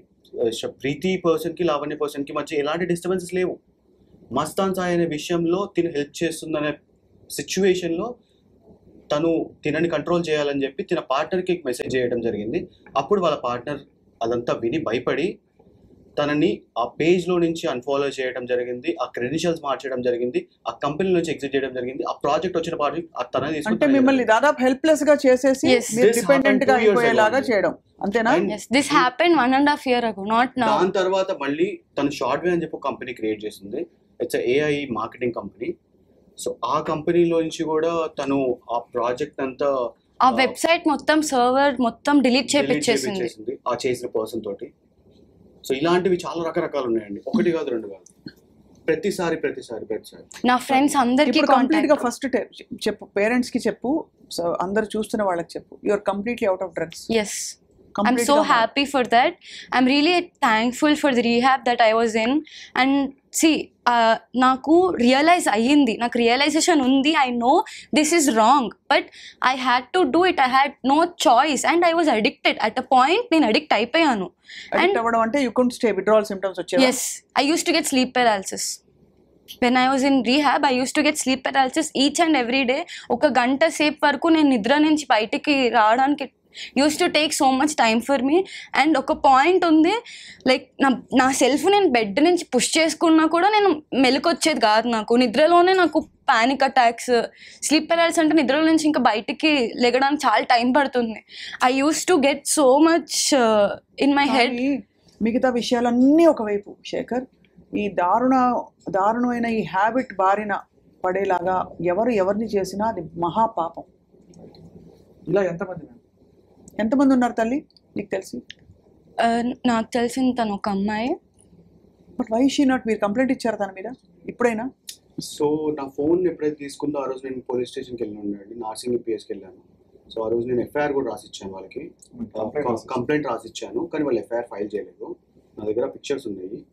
ప్రీతి పర్సన్కి లావణ్య పర్సన్కి మధ్య ఎలాంటి డిస్టర్బెన్సెస్ లేవు, మస్తాన్ సాయి అనే విషయంలో తిను హెల్ప్ చేస్తుందనే సిచ్యువేషన్లో తను తినని కంట్రోల్ చేయాలని చెప్పి తన పార్ట్నర్కి మెసేజ్ చేయడం జరిగింది. అప్పుడు వాళ్ళ పార్ట్నర్ అదంతా విని భయపడి తనని ఆ పేజ్లో నుంచి అన్ఫాలో చేయడం జరిగింది, ఆ క్రెడెన్షియల్స్ మార్చడం జరిగింది, ఆ కంపెనీ నుంచి ఎగ్జిట్ చేయడం జరిగింది. ఆ ప్రాజెక్ట్ వచ్చిన ప్రాజెక్ట్ తన అంటే మిమ్మల్ని దాదాపు హెల్ప్లెస్ గా చేసేసి డిపెండెంట్ గా అయిపోయేలాగా చేయడం, అంతేనా? This happen 1.5 years ago, not now. దాని తర్వాత మళ్ళీ తను షార్ట్ వే అని చెప్పి కంపెనీ క్రియేట్ చేసింది, it's AI marketing company. So ఆ కంపెనీలో నుంచి కూడా తను ఆ ప్రాజెక్ట్ అంతా, ఆ వెబ్సైట్ మొత్తం సర్వర్ మొత్తం డిలీట్ చేపించేసింది ఆ చేసిన పర్సన్ తోటి. సో ఇలాంటివి చాలా రకరకాలు ఉన్నాయండి, ఒకటి కాదు రెండు కాదు, ప్రతిసారి నా ఫ్రెండ్స్ అందరికీ కంప్లీట్ గా ఫస్ట్ చెప్పు, పేరెంట్స్ కి చెప్పు, సో అందరు చూస్తున్న వాళ్ళకి చెప్పు, you are completely out of drugs. yes, I'm so happy for that. I'm really thankful for the rehab that I was in. And see, నాకు రియలైజ్ అయ్యింది, నాకు రియలైజేషన్ ఉంది, I know this is wrong, but I had to do it. I had no choice and I was addicted. At a point నేను addict అయిపోయాను. Addict అవ్వడం అంటే you couldn't stay, withdrawal symptoms వచ్చేవా? Yes, I used to get sleep paralysis. When I was in rehab, I used to get sleep paralysis each and every day. ఒక గంట సేపు వరకు నేను నిద్ర నుంచి బయటికి రావడానికి used to take so much time for me. And ఒక పాయింట్ ఉంది, లైక్ నా సెల్ఫ్ నేను బెడ్ నుంచి పుష్ చేసుకున్నా కూడా నేను మెలకొచ్చేది కాదు, నాకు నిద్రలోనే నాకు పానిక్ అటాక్స్, స్లీప్ పెరాలిసిస్ అంటే నిద్రలో నుంచి ఇంకా బయటికి లెగడానికి చాలా టైం పడుతుంది. I use to get so much in my head. మిగతా విషయాలన్నీ ఒకవైపు శేఖర్, ఈ దారుణమైన ఈ హ్యాబిట్ బారిన పడేలాగా ఎవరిని చేసినా అది మహాపాపం. ఇలా ఎంతమంది ఉన్నారు తల్లి నీకు తెలిసి? నాకు తెలిసిన తను ఒక అమ్మాయి. బట్ వై షీ నాట్, మీరు కంప్లైంట్ ఇచ్చారు తన మీద ఇప్పుడైనా? సో నా ఫోన్ ఎప్పుడైతే తీసుకుందో ఆ రోజు నేను పోలీస్ స్టేషన్కి వెళ్ళినాను, నార్సింగ్ పిఎస్కి వెళ్ళాను. సో ఆ రోజు నేను FIR కూడా రాసిచ్చాను, వాళ్ళకి కంప్లైంట్ రాసిచ్చాను, కానీ వాళ్ళు FIR ఫైల్ చేయలేదు. నా దగ్గర పిక్చర్స్ ఉన్నాయి,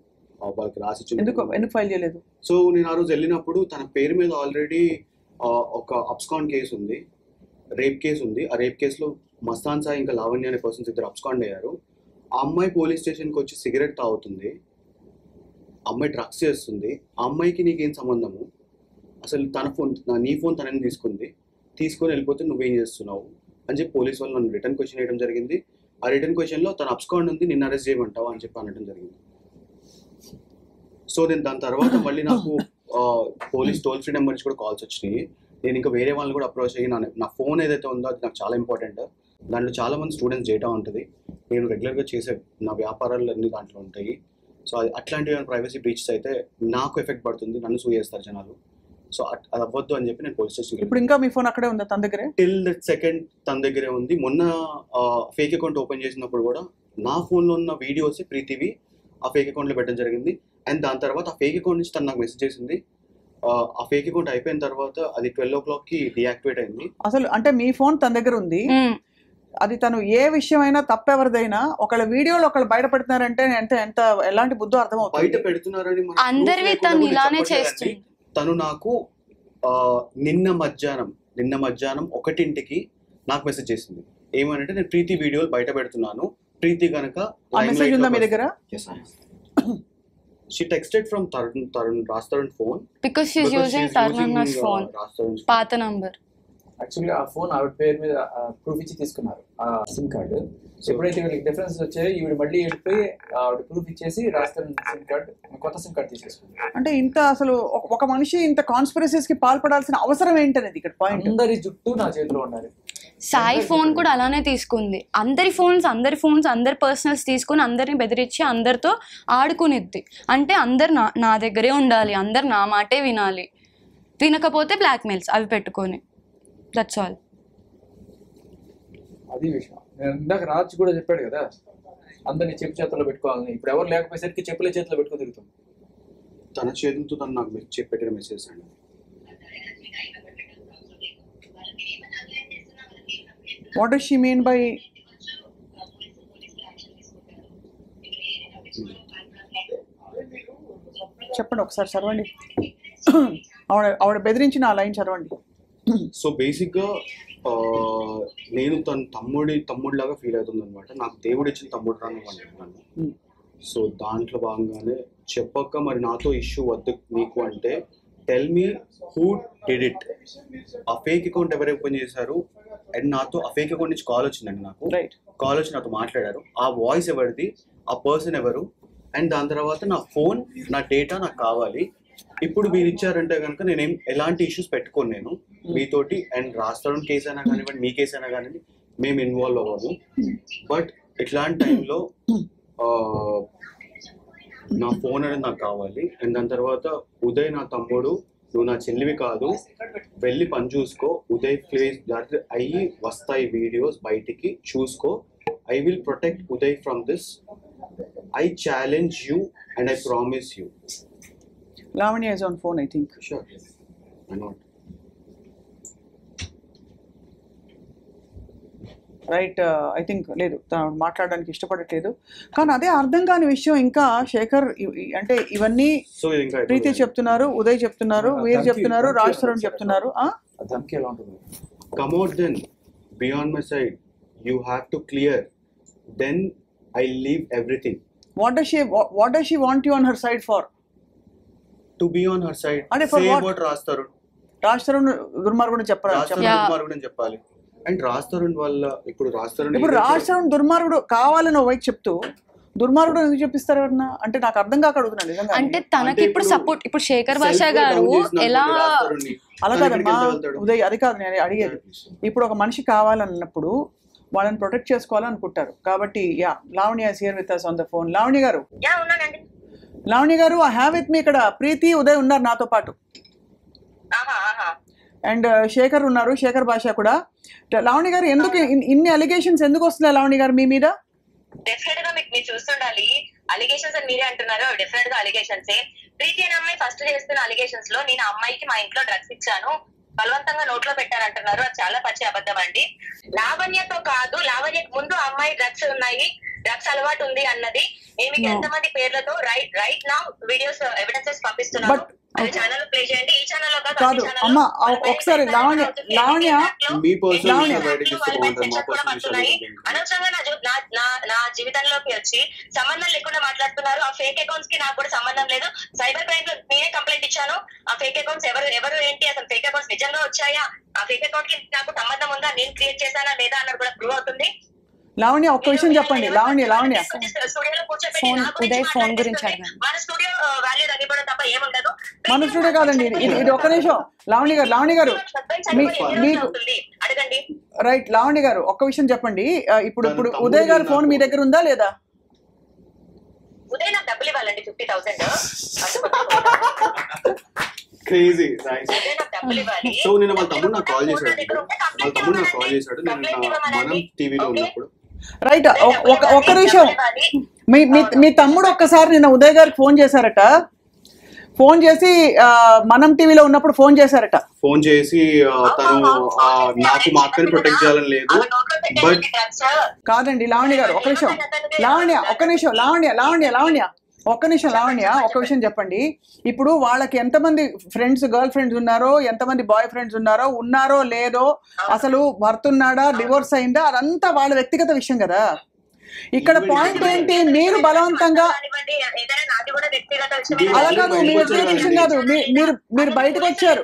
వాళ్ళకి రాసిచ్చాను. ఎందుకు ఫైల్ చేయలేదు? సో నేను ఆ రోజు వెళ్ళినప్పుడు తన పేరు మీద ఆల్రెడీ ఒక అబ్స్కాండ్ కేసు ఉంది, రేప్ కేసు ఉంది. ఆ రేప్ కేసులో మస్తాన్ సాయి ఇంకా లావణ్య అనే పర్సన్స్ ఇద్దరు అబ్స్కాండ్ అయ్యారు. ఆ అమ్మాయి పోలీస్ స్టేషన్కి వచ్చి సిగరెట్ తాగుతుంది, అమ్మాయి డ్రగ్స్ చేస్తుంది. ఆ అమ్మాయికి నీకేం సంబంధము? అసలు తన ఫోన్, నీ ఫోన్ తనని తీసుకొని వెళ్ళిపోతే నువ్వేం చేస్తున్నావు అని చెప్పి పోలీస్ వాళ్ళు నన్ను రిటర్న్ క్వశ్చన్ వేయడం జరిగింది. ఆ రిటర్న్ క్వశ్చన్లో తన అబ్స్కాండ్ ఉంది, నిన్ను అరెస్ట్ చేయమంటావా అని చెప్పి అనడం జరిగింది. సో నేను దాని తర్వాత మళ్ళీ నాకు పోలీస్ టోల్ ఫ్రీ నెంబర్ నుంచి కూడా కాల్స్ వచ్చినాయి. నేను ఇంకా వేరే వాళ్ళని కూడా అప్రోచ్ అయ్యి నా ఫోన్ ఏదైతే ఉందో అది నాకు చాలా ఇంపార్టెంట్, దాంట్లో చాలా మంది స్టూడెంట్స్ డేటా ఉంటుంది, నేను రెగ్యులర్గా చేసే నా వ్యాపారాలు అన్ని దాంట్లో ఉంటాయి. సో అట్లాంటివి ప్రైవసీ బ్రీచెస్ అయితే నాకు ఎఫెక్ట్ పడుతుంది, నన్ను సూ చేస్తారు జనాలు. సో అది అవ్వద్దు అని చెప్పి నేను పోలీస్ స్టేషన్. ఇప్పుడు ఇంకా మీ ఫోన్ అక్కడే ఉందా తన దగ్గరే? టిల్ దట్ సెకండ్ తన దగ్గరే ఉంది. మొన్న ఫేక్ అకౌంట్ ఓపెన్ చేసినప్పుడు కూడా నా ఫోన్లో ఉన్న వీడియోస్ ప్రీతివి ఆ ఫేక్ అకౌంట్లో పెట్టడం జరిగింది. అండ్ దాని తర్వాత ఆ ఫేక్ అకౌంట్ నుంచి తను నాకు మెసేజ్ చేసింది. ఆ ఫేక్ అకౌంట్ అయిపోయిన తర్వాత అది 12 o'clockకి డియాక్టివేట్ అయింది. అసలు అంటే మీ ఫోన్ తన దగ్గర ఉంది, అది తను ఏ విషయమైనా తప్పెవరిదైనా ఒకళ్ళ వీడియోలో ఒకళ్ళు బయట పెడుతున్నారంటే ఎంత ఎంత ఎలాంటి బుద్ధో అర్థమవుతుంది. బయట పెడుతున్నారని అందరివి తను ఇలానే చేస్తుంది. తను నాకు నిన్న మధ్యాహ్నం 1:00కి నాకు మెసేజ్ చేసింది. ఏమనంటే నేను ప్రీతి వీడియోలు బయట పెడుతున్నాను, ప్రీతి కనుక మెసేజ్ ఉందా మీ దగ్గర? She texted from Raj Tarun phone because she's using Tarun's phone, పాత నంబర్. యాక్చువల్లీ ఆ ఫోన్ ఆవిడ పేరు మీద ప్రూఫ్ ఇచ్చి తీసుకున్నారు ఆ సిమ్ కార్డు. ఎప్పుడైతే వీళ్ళకి డిఫరెన్స్ వచ్చాయో ఈవిడ మళ్ళీ వెళ్ళిపోయి ఆవిడ ప్రూఫ్ ఇచ్చేసి రాస్తారు సిమ్ కార్డు, కొత్త సిమ్ కార్డు తీసేసుకున్నారు. అంటే ఇంత అసలు ఒక మనిషి ఇంత కాన్స్పిరసీస్ కి పాల్పడాల్సిన అవసరం ఏంటనేది ఇక్కడ పాయింట్. అందరి జుట్టు నా చేతిలో ఉండాలి. సాయి ఫోన్ కూడా అలానే తీసుకుంది. అందరి ఫోన్స్ అందరి పర్సనల్స్ తీసుకుని అందరిని బెదిరించి అందరితో ఆడుకునిద్ది. అంటే అందరు నా దగ్గరే ఉండాలి, అందరు నా మాటే వినాలి, వినకపోతే బ్లాక్మెయిల్స్ అవి పెట్టుకొని. That's all. అది విషయం. నేను ఇందాక రాజ్ కూడా చెప్పాడు కదా, అందరినీ చెప్పు చేతుల్లో పెట్టుకోవాలని. ఇప్పుడు ఎవరు లేకపోయేసరికి చెప్పుల చేతిలో పెట్టుకుని తిరుగుతుంది. తన చేతులతో తను నాకు పెట్టిన మెసేజ్ అండి. What does she mean by చెప్పండి ఒకసారి చదవండి. ఆవిడ బెదిరించిన ఆ లైన్ చదవండి. సో బేసిక్గా నేను తన తమ్ముడిలాగా ఫీల్ అవుతుంది అనమాట. నాకు దేవుడు ఇచ్చిన తమ్ముడు రాను అంటున్నాను. సో దాంట్లో భాగంగానే చెప్పక మరి నాతో ఇష్యూ వద్దు నీకు అంటే tell me who did it. ఆ ఫేక్ అకౌంట్ ఎవరు ఓపెన్ చేశారు అండ్ నాతో ఆ ఫేక్ అకౌంట్ నుంచి కాల్ వచ్చిందండి. నాకు కాల్ వచ్చి నాతో మాట్లాడారు. ఆ వాయిస్ ఎవరిది, ఆ పర్సన్ ఎవరు, అండ్ దాని తర్వాత నా ఫోన్ నా డేటా నాకు కావాలి. ఇప్పుడు మీరు ఇచ్చారంటే కనుక నేనేం ఎలాంటి ఇష్యూస్ పెట్టుకోను నేను మీతోటి. అండ్ రాస్తాడు కేసు అయినా కానివ్వండి, మీ కేసు అయినా కానివ్వండి, మేము ఇన్వాల్వ్ అవ్వము. బట్ ఇట్లాంటి టైంలో నా ఫోన్ అనేది నాకు కావాలి. అండ్ దాని తర్వాత ఉదయ్ నా తమ్ముడు, నువ్వు నా చెల్లివి కాదు, వెళ్ళి పని చూసుకో. ఉదయ్ ప్లీజ్ అయ్యి వస్తాయి వీడియోస్ బయటికి, చూసుకో. I will protect Uday from this. I challenge you and I promise you. Lavanya is on phone, I think. Sure. Why not? Right. I think లేదు, తను మాట్లాడడానికి ఇష్టపడట్లేదు. కానీ అదే అర్థం కాని విషయం ఇంకా శేఖర్ అంటే ఇవన్నీ ప్రీతి చెప్తున్నారు, ఉదయ్ చెప్తున్నారు, వీరు చెప్తున్నారు, రాజ్ తరుణ్ చెప్తున్నారు. Come out then, be on my side. You have to clear. Then I leave everything. What does she want you on her side for? To be on her side. Say about Raj Tarun. Raj Tarun దుర్మార్గుడు చెప్పాలి. And Raj Tarun వల్ల ఇప్పుడు రాజ్ తరుణ్ దుర్మార్గుడు కావాలని వైపు చెప్తూ దుర్మార్గుడు ఎందుకు చెప్పిస్తారు ఎవరన్నా? అంటే నాకు అర్థం కాక అడుగుతున్నాను నిజంగా. అంటే తనకి ఇప్పుడు సపోర్ట్, ఇప్పుడు శేఖర్ భాష గారు ఎలా అలా కాదమ్మా ఉదయ్, అది కాదు నేను అడిగేది. ఇప్పుడు ఒక మనిషి కావాలన్నప్పుడు వాళ్ళని ప్రొటెక్ట్ చేసుకోవాలనుకుంటారు. కాబట్టి yeah, Lavanya is here with us on the phone. Lavanya గారు ఐ హ్యావ్ విత్ మీ ఇక్కడ ప్రీతి, ఉదయ్ ఉన్నారు నాతో పాటు. అండ్ శేఖర్ ఉన్నారు, శేఖర్ భాష కూడా. లావణ్య గారు ఎందుకు ఇన్ని అలిగేషన్స్ ఎందుకు వస్తున్నాయి లావణ్య గారు మీ మీద? డెఫినెట్ గా మీరు చూస్తుండాలి. అలిగేషన్స్ అని మీరే అంటున్నారు, డెఫినెట్ గా అలిగేషన్స్. ప్రీతి అనే అమ్మాయి ఫస్ట్ చేస్తున్న అలిగేషన్స్ లో నేను అమ్మాయికి మా ఇంట్లో డ్రగ్స్ ఇచ్చాను, బలవంతంగా నోట్లో పెట్టారంటున్నారు. అది చాలా పచ్చి అబద్ధం అండి. లావణ్యతో కాదు, లావణ్యకు ముందు అమ్మాయి డ్రగ్స్ ఉన్నాయి, డ్రగ్స్ అలవాటు ఉంది అన్నది. నేను మీకు ఎంతమంది పేర్లతో రైట్ నౌ వీడియోస్ ఎవిడెన్సెస్ పంపిస్తున్నాను. అది ఛానల్ ప్లే చేయండి. ఈ ఛానల్ లో కాదు అమ్మా, ఒకసారి లావణ్య అనవసరంగా నా జీవితంలోకి వచ్చి సంబంధం లేకుండా మాట్లాడుతున్నారు. ఆ ఫేక్ అకౌంట్స్ కి నాకు కూడా సంబంధం లేదు. సైబర్ క్రైమ్ లో నేనే కంప్లైంట్ ఇచ్చాను. ఆ ఫేక్ అకౌంట్స్ ఎవరు ఏంటి, అసలు ఫేక్ అకౌంట్స్ నిజంగా వచ్చాయా, ఆ ఫేక్ అకౌంట్ కి నాకు సంబంధం ఉందా, నేను క్రియేట్ చేశానా లేదా అన్నది కూడా ప్రూవ్ అవుతుంది. లావణ్య ఒక్క విషయం చెప్పండి. లావణ్య స్టూడియోలో కూర్చోబెట్టి మన స్టూడియో వాల్యూ తగ్గిపోవడం తప్ప ఏముండదు. మన స్టూడియో కాదండి ఇది. ఒక్క నిమిషం లావణ్య గారు, మీకు అడగండి. రైట్ లావణ్య గారు ఒక్క విషయం చెప్పండి. ఇప్పుడు ఉదయ్ గారు ఫోన్ మీ దగ్గర ఉందా లేదా? ఉదయ్ నాకు డబ్బులు ఇవ్వాలండి 50,000. క్రేజీ. ఉదయ్ నాకు డబ్బులు ఇవ్వాలి. సో నేను వాళ్ళ తమ్ముడు నాకు కాల్ చేశాడు నేను మనం టీవీలో ఉన్నప్పుడు. రైట్, ఒక్క నిమిషం. మీ తమ్ముడు ఒక్కసారి నిన్న ఉదయ్ గారికి ఫోన్ చేశారట. ఫోన్ చేసి మనం టీవీలో ఉన్నప్పుడు ఫోన్ చేశారట. ఫోన్ చేసి తను నాకు మా అక్కని ప్రొటెక్ట్ చేయాలని లేదు. బట్ కాదండి లావణ్య గారు ఒక్క నిమిషం. లావణ్య ఒక్క నిమిషం. ఒక్క విషయం చెప్పండి. ఇప్పుడు వాళ్ళకి ఎంతమంది ఫ్రెండ్స్, గర్ల్ ఫ్రెండ్స్ ఉన్నారో, ఎంతమంది బాయ్ ఫ్రెండ్స్ ఉన్నారో లేదో, అసలు భర్త ఉన్నాడా, డివోర్స్ అయిందా, అదంతా వాళ్ళ వ్యక్తిగత విషయం కదా. ఇక్కడ పాయింట్ ఏంటి, మీరు బలవంతంగా అలా కాదు, మీ వ్యక్తిగత విషయం కాదు. మీరు బయటకు వచ్చారు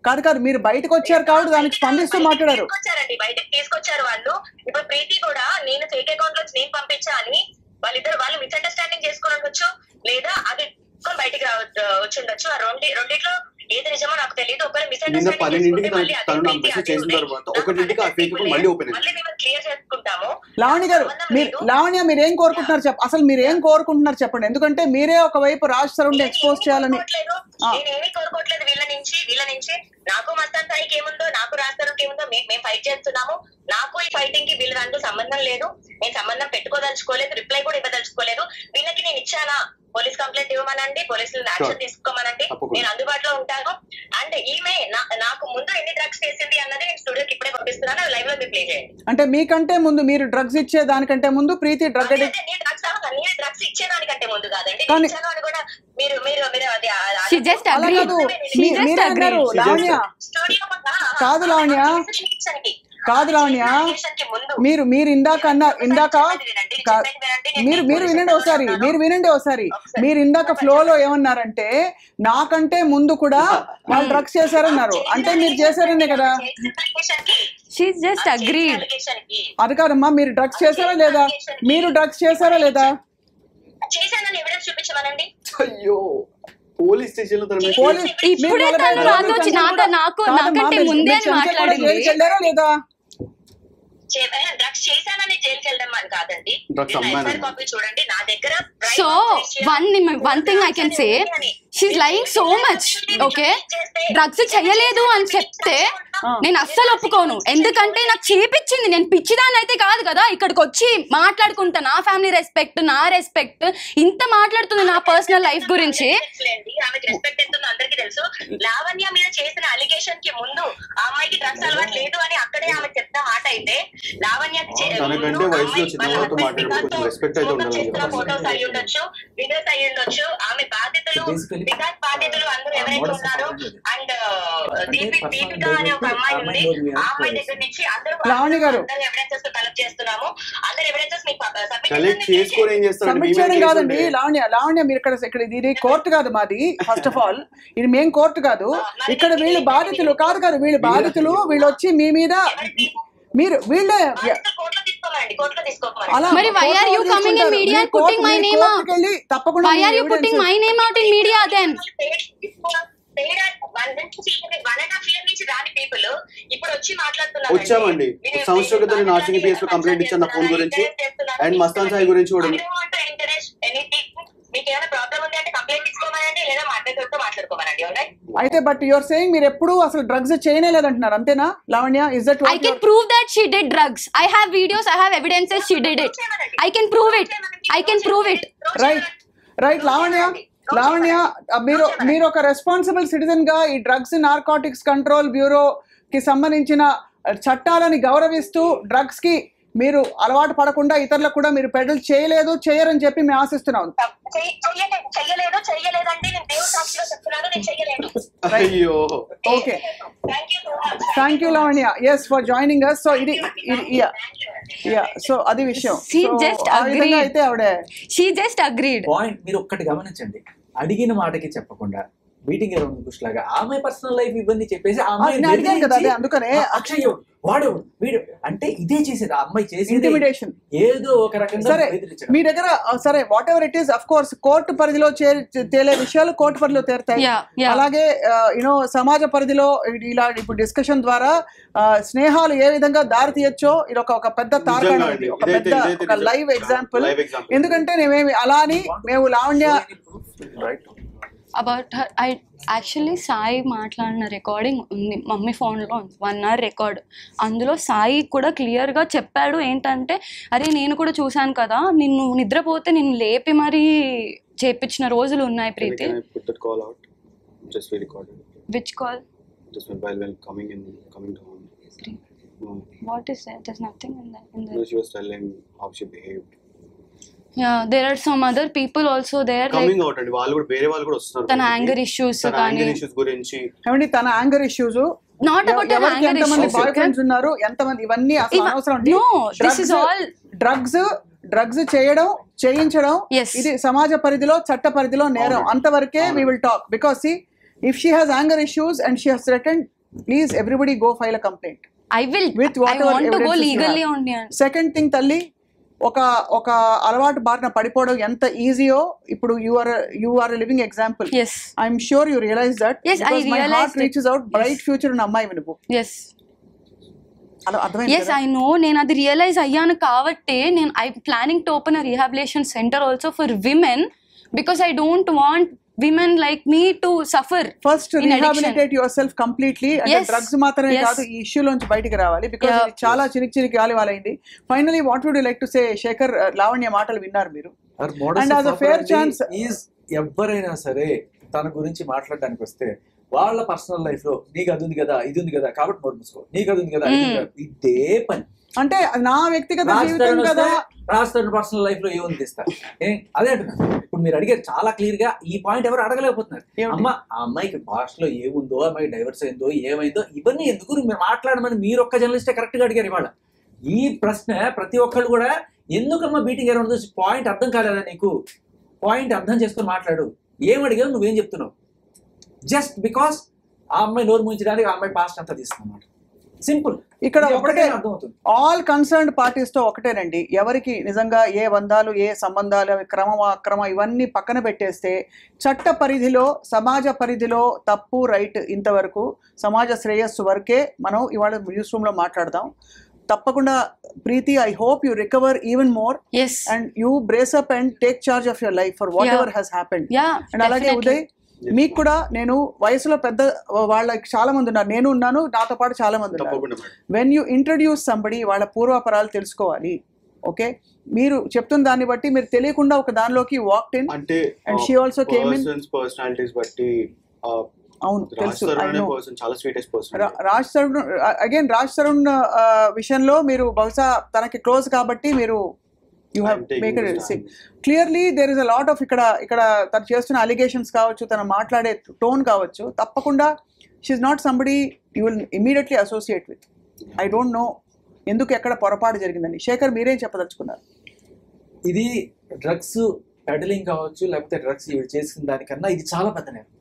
కాదు మీరు బయటకు వచ్చారు కాబట్టి దానికి స్పందిస్తూ మాట్లాడారు. బయటకు తీసుకొచ్చారు వాళ్ళు. ఇప్పుడు ప్రీతి కూడా నేను ఫేక్ అకౌంట్ లో నేను పంపించా అని వాళ్ళు మిస్అండర్స్టాండింగ్ చేసుకుని ఉండొచ్చు, లేదా అది బయటికి వచ్చి ఉండొచ్చు. ఆ రెండిట్లో ఏది నిజమో నాకు తెలియదు. ఒకవేళ మిస్అండర్స్టాండింగ్ క్లియర్ చేసుకుంటాము. లావణ్య మీరేం కోరుకుంటున్నారు అసలు మీరేం కోరుకుంటున్నారు చెప్పండి. ఎందుకంటే మీరే ఒకవైపు రాజ్ తరుణ్ ఎక్స్పోజ్ చేయాలని. నేనేమీ కోరుకోవట్లేదు వీళ్ళ నుంచి. నాకు మస్తాన్ సాయికి ఏముందో, నాకు రాజ్ తరుణ్కి ఏముందో మేము ఫైట్ చేస్తున్నాము. నాకు ఈ ఫైటింగ్ కి వీళ్ళ దాంట్లో సంబంధం లేదు. నేను సంబంధం పెట్టుకోదలుచుకోలేదు, రిప్లై కూడా ఇవ్వదలుచుకోలేదు. వీళ్ళకి నేను ఇచ్చానా, పోలీస్ కంప్లైంట్ ఇవ్వమనండి, పోలీసులు యాక్షన్ తీసుకోమనండి, నేను అందుబాటులో ఉంటాను. అండ్ ఈమె నాకు ముందు ఎన్ని డ్రగ్స్ చేసింది అన్నది నేను స్టూడియోకి ఇప్పుడే పంపిస్తున్నాను. అది లైవ్ లో మీరు ప్లే చేయండి. అంటే మీకంటే ముందు, మీరు డ్రగ్స్ ఇచ్చే దానికంటే ముందు ప్రీతి డ్రగ్స్ ఇచ్చేదానికంటే ముందు కాదండి, ఇచ్చాను అని కూడా మీరు కాదు లావణ్య, మీరు ఇందాక మీరు వినండి ఒకసారి. మీరు ఇందాక ఫ్లోలో ఏమన్నారంటే నాకంటే ముందు కూడా వాళ్ళు డ్రగ్స్ చేశారన్నారు. అంటే మీరు చేశారనే కదా. అది కాదమ్మా, మీరు డ్రగ్స్ చేశారా లేదా? అయ్యో, పోలీస్ స్టేషన్ లో లేదా? డ్రగ్స్ చేశానని జైలుకి వెళ్ళడం అని కాదండి. కాపీ చూడండి నా దగ్గర. So one thing I can say, she's lying so much. Okay, drugs చెయ్యలేదు అని చెప్తే నేను అస్సలు ఒప్పుకోను. ఎందుకంటే నాకు చేపించింది, నేను పిచ్చిదాన్ని అయితే కాదు కదా. ఇక్కడికి వచ్చి మాట్లాడుకుంటా, నా ఫ్యామిలీ రెస్పెక్ట్, నా రెస్పెక్ట్, ఇంత మాట్లాడుతుంది నా పర్సనల్ లైఫ్ గురించి. ఆమెకి రెస్పెక్ట్ ఎంత ఉందో అందరికీ తెలుసు. లావణ్య మీద చేసిన అలిగేషన్ కి ముందు ఆ అమ్మాయికి డ్రగ్స్ అలవాటు లేదు అని అక్కడే ఆమె చెప్తా మాట అయితే, లావణ్య ఫోటోస్ అయ్యి ఉండొచ్చు, వీడియోస్ అయ్యి ఉండొచ్చు. ఆమె బాధితులు, వికాస్ బాధితులు అందరూ ఎవరైతే ఉన్నారో, అండ్ దీపిక అనే ఒక అమ్మాయి ఉంది, ఆ అమ్మాయి దగ్గర నుంచి అందరూ ఎవిడెన్సెస్ కలెక్ట్ చేస్తున్నాము. అందరు ఎవిడెన్సెస్ మీకు సబ్మిట్ చేయడం కాదండి లావణ్య, మీరు ఇక్కడ ఇది కోర్టు కాదు మాది. ఫస్ట్ ఆఫ్ ఆల్ ఇది మేం కోర్టు కాదు. ఇక్కడ వీళ్ళు బాధితులు కాదు, వీళ్ళు బాధితులు. వీళ్ళు వచ్చి మీ మీద మీరు వీళ్ళే మరి why are you coming in media and putting my name out? తప్పకుండా why are you putting my name out in media then? వచ్చామండి. సంవత్సరం క్రితం నేను ఆర్సీబీ PS లో కంప్లైంట్ ఇచ్చాను నా ఫోన్ గురించి అండ్ మస్తాన్ సాయి గురించి కూడా. అయితే బట్ యువర్ సేయింగ్ మీరు ఎప్పుడు అసలు డ్రగ్స్ చేయలేదంటున్నారు, అంతేనా Lavanya? Is that I can prove that she did drugs. I have videos, I have evidences she did it. I can prove it. Right Lavanya, మీరు ఒక రెస్పాన్సిబుల్ సిటిజన్ గా ఈ డ్రగ్స్ నార్కోటిక్స్ కంట్రోల్ బ్యూరో కి సంబంధించిన చట్టాలని గౌరవిస్తూ డ్రగ్స్ కి మీరు అలవాటు పడకుండా ఇతరులకు కూడా మీరు పెడల్ చేయరని చెప్పి మేము ఆశిస్తున్నాం. Okay, thank you Lavanya. Yes for joining us. So ఇది సో అది విషయం. She just agreed. పాయింట్ మీరు ఒక్కటి గమనించండి, అడిగిన మాటకి చెప్పకుండా మీటింగ్ అరౌండ్ బుష్ లాగా ఆ అమ్మాయి పర్సనల్ లైఫ్ ఇవన్నీ చెప్పేసి ఆ అమ్మాయి నేను అడిగాను కదా అదే అందుకనే అక్షయ్ వాడేవాడు వీడు అంటే ఇదే చేసేది ఆ అమ్మాయి చేసేది ఇంటిమిడేషన్. ఏదో ఒక రకంగా సరే బెదిరించడం. మీ దగ్గర సరే what ever it is of course court పరిధిలో తేలే విషయాలు కోర్టు పరిధిలో తేరుతాయి. అలాగే యూనో సమాజ పరిధిలో ఇలా ఇప్పుడు డిస్కషన్ ద్వారా స్నేహాలు ఏ విధంగా దారి తీయచ్చో ఇది ఒక పెద్ద తార్కాణం, ఇది ఒక పెద్ద ఒక లైవ్ ఎగ్జాంపుల్. ఎందుకంటే నేమేమి అలా అని మేము Lavanya about her I actually Sai మాట్లాడిన రికార్డింగ్ ఉంది మమ్మీ ఫోన్లో ఉంది 1 hour రికార్డ్. అందులో సాయి కూడా క్లియర్గా చెప్పాడు ఏంటంటే అరే నేను కూడా చూశాను కదా నిన్ను నిద్రపోతే నిన్ను లేపి మరీ చేపించిన రోజులు ఉన్నాయి Preethi. Which call? What is that? There's nothing in that. No, she was telling how she behaved. Yeah, there are some other people also there. Coming out and వాళ్ళు కూడా వేరే వాళ్ళు కూడా వస్తున్నారు. తన యాంగర్ ఇష్యూస్ కానీ గురించి ఏమండి తన anger issues not about anger ఎంతమంది ఇష్యూస్ బాయ్ ఫ్రెండ్స్ ఉన్నారు ఎంతమంది ఇవన్నీ అసలు అనవసరం. No, this is all drugs చేయడం చేయించడం ఇది సమాజ పరిధిలో చట్ట పరిధిలో నేరం. అంతవరకే we will talk because see if she has anger issues and she has threatened please everybody go file a complaint. I want to go legally only. Second thing తల్లి ఒక అలవాటు బారిన పడిపోవడం ఎంత ఈజీయో ఇప్పుడు you are living example. I'm sure you realise that my heart reaches out bright future ఉన్న అమ్మాయి నువ్వు. Yes, I know. నేను అది రియలైజ్ అయ్యాను కాబట్టి నేను I planning to open a rehabilitation centre also for women because I don't want women like me to suffer. First rehabilitate yourself completely and drugs మాత్రమే కాదు ఈ ఇష్యూ లోంచి బయటికి రావాలి because ఇది చాలా చినికి గాలి వాలైంది. Finally what would you like to say Shekhar? Lavanya మాటలు విన్నారు మీరు and as a fair chance is ఎవరైనా సరే తన గురించి మాట్లాడడానికి వస్తే వాళ్ళ పర్సనల్ లైఫ్ లో నీకు అది ఉంది కదా ఇది ఉంది కదా కాబట్టి నోట్ మూసుకో, నీకు అది ఉంది కదా ఇదే పని. అంటే నా వ్యక్తిగత జీవితం కదా రాస్తారు పర్సనల్ లైఫ్ లో ఏముంది ఇస్తారు అదే అంటున్నారు. ఇప్పుడు మీరు అడిగారు చాలా క్లియర్ గా ఈ పాయింట్ ఎవరు అడగలేకపోతున్నారు. అమ్మ ఆ అమ్మాయికి భాషలో ఏముందో అమ్మాయికి డైవర్స్ అయిందో ఏమైందో ఇవన్నీ ఎందుకు మీరు మాట్లాడమని మీరు ఒక్క జర్నలిస్టే కరెక్ట్ గా అడిగారు. ఇవాళ ఈ ప్రశ్న ప్రతి ఒక్కళ్ళు కూడా ఎందుకమ్మా బీటింగ్ అరౌండ్ పాయింట్ అర్థం కాలేదా నీకు? పాయింట్ అర్థం చేసుకొని మాట్లాడు. ఏం అడిగావు నువ్వేం చెప్తున్నావు? జస్ట్ బికాస్ ఆ అమ్మాయి నోరు ముంచడానికి ఆ అమ్మాయి పాస్ట్ అంతా తీసుకున్నమాట. సింపుల్. ఇక్కడ ఒకటే ఆల్ కన్సర్న్డ్ పార్టీస్ తో ఒకటేనండి, ఎవరికి నిజంగా ఏ బంధాలు ఏ సంబంధాలు అవి క్రమం అక్రమం ఇవన్నీ పక్కన పెట్టేస్తే చట్ట పరిధిలో సమాజ పరిధిలో తప్పు రైట్ ఇంతవరకు సమాజ శ్రేయస్సు వరకే మనం ఇవాళ న్యూస్ రూమ్ లో మాట్లాడదాం. తప్పకుండా Preethi, I hope you recover even more and you brace up and take charge of your life for whatever has happened. And అలాగే ఉదయ్ మీకు కూడా నేను వయసులో పెద్ద వాళ్ళకి చాలా మంది ఉన్నారు, నేను ఉన్నాను, నాతో పాటు చాలా మంది ఉన్నారు. వెన్ యూ ఇంట్రడ్యూస్ సంబడి వాళ్ళ పూర్వాపరాలు తెలుసుకోవాలి. ఓకే, మీరు చెప్తున్న దాన్ని బట్టి మీరు తెలియకుండా ఒక దానిలోకి వాక్డ్ ఇన్ అంటే and she also came in. Personalities బట్టి అవును తెలుసు. రాజ్ తరుణ్ విషయంలో మీరు బహుశా తనకి క్లోజ్ కాబట్టి మీరు you have make it see clearly there is a lot of ఇక్కడ తను చేస్తున్న అలిగేషన్స్ కావచ్చు, తను మాట్లాడే టోన్ కావచ్చు, తప్పకుండా she's not somebody you will immediately associate with. I don't know ఎందుకు ఎక్కడ పొరపాటు జరిగిందని. శేఖర్ మీరేం చెప్పదలుచుకున్నారు? ఇది డ్రగ్స్ పెడలింగ్ కావచ్చు లేకపోతే డ్రగ్స్ చేసిన దానికన్నా ఇది చాలా పెద్ద నేరం,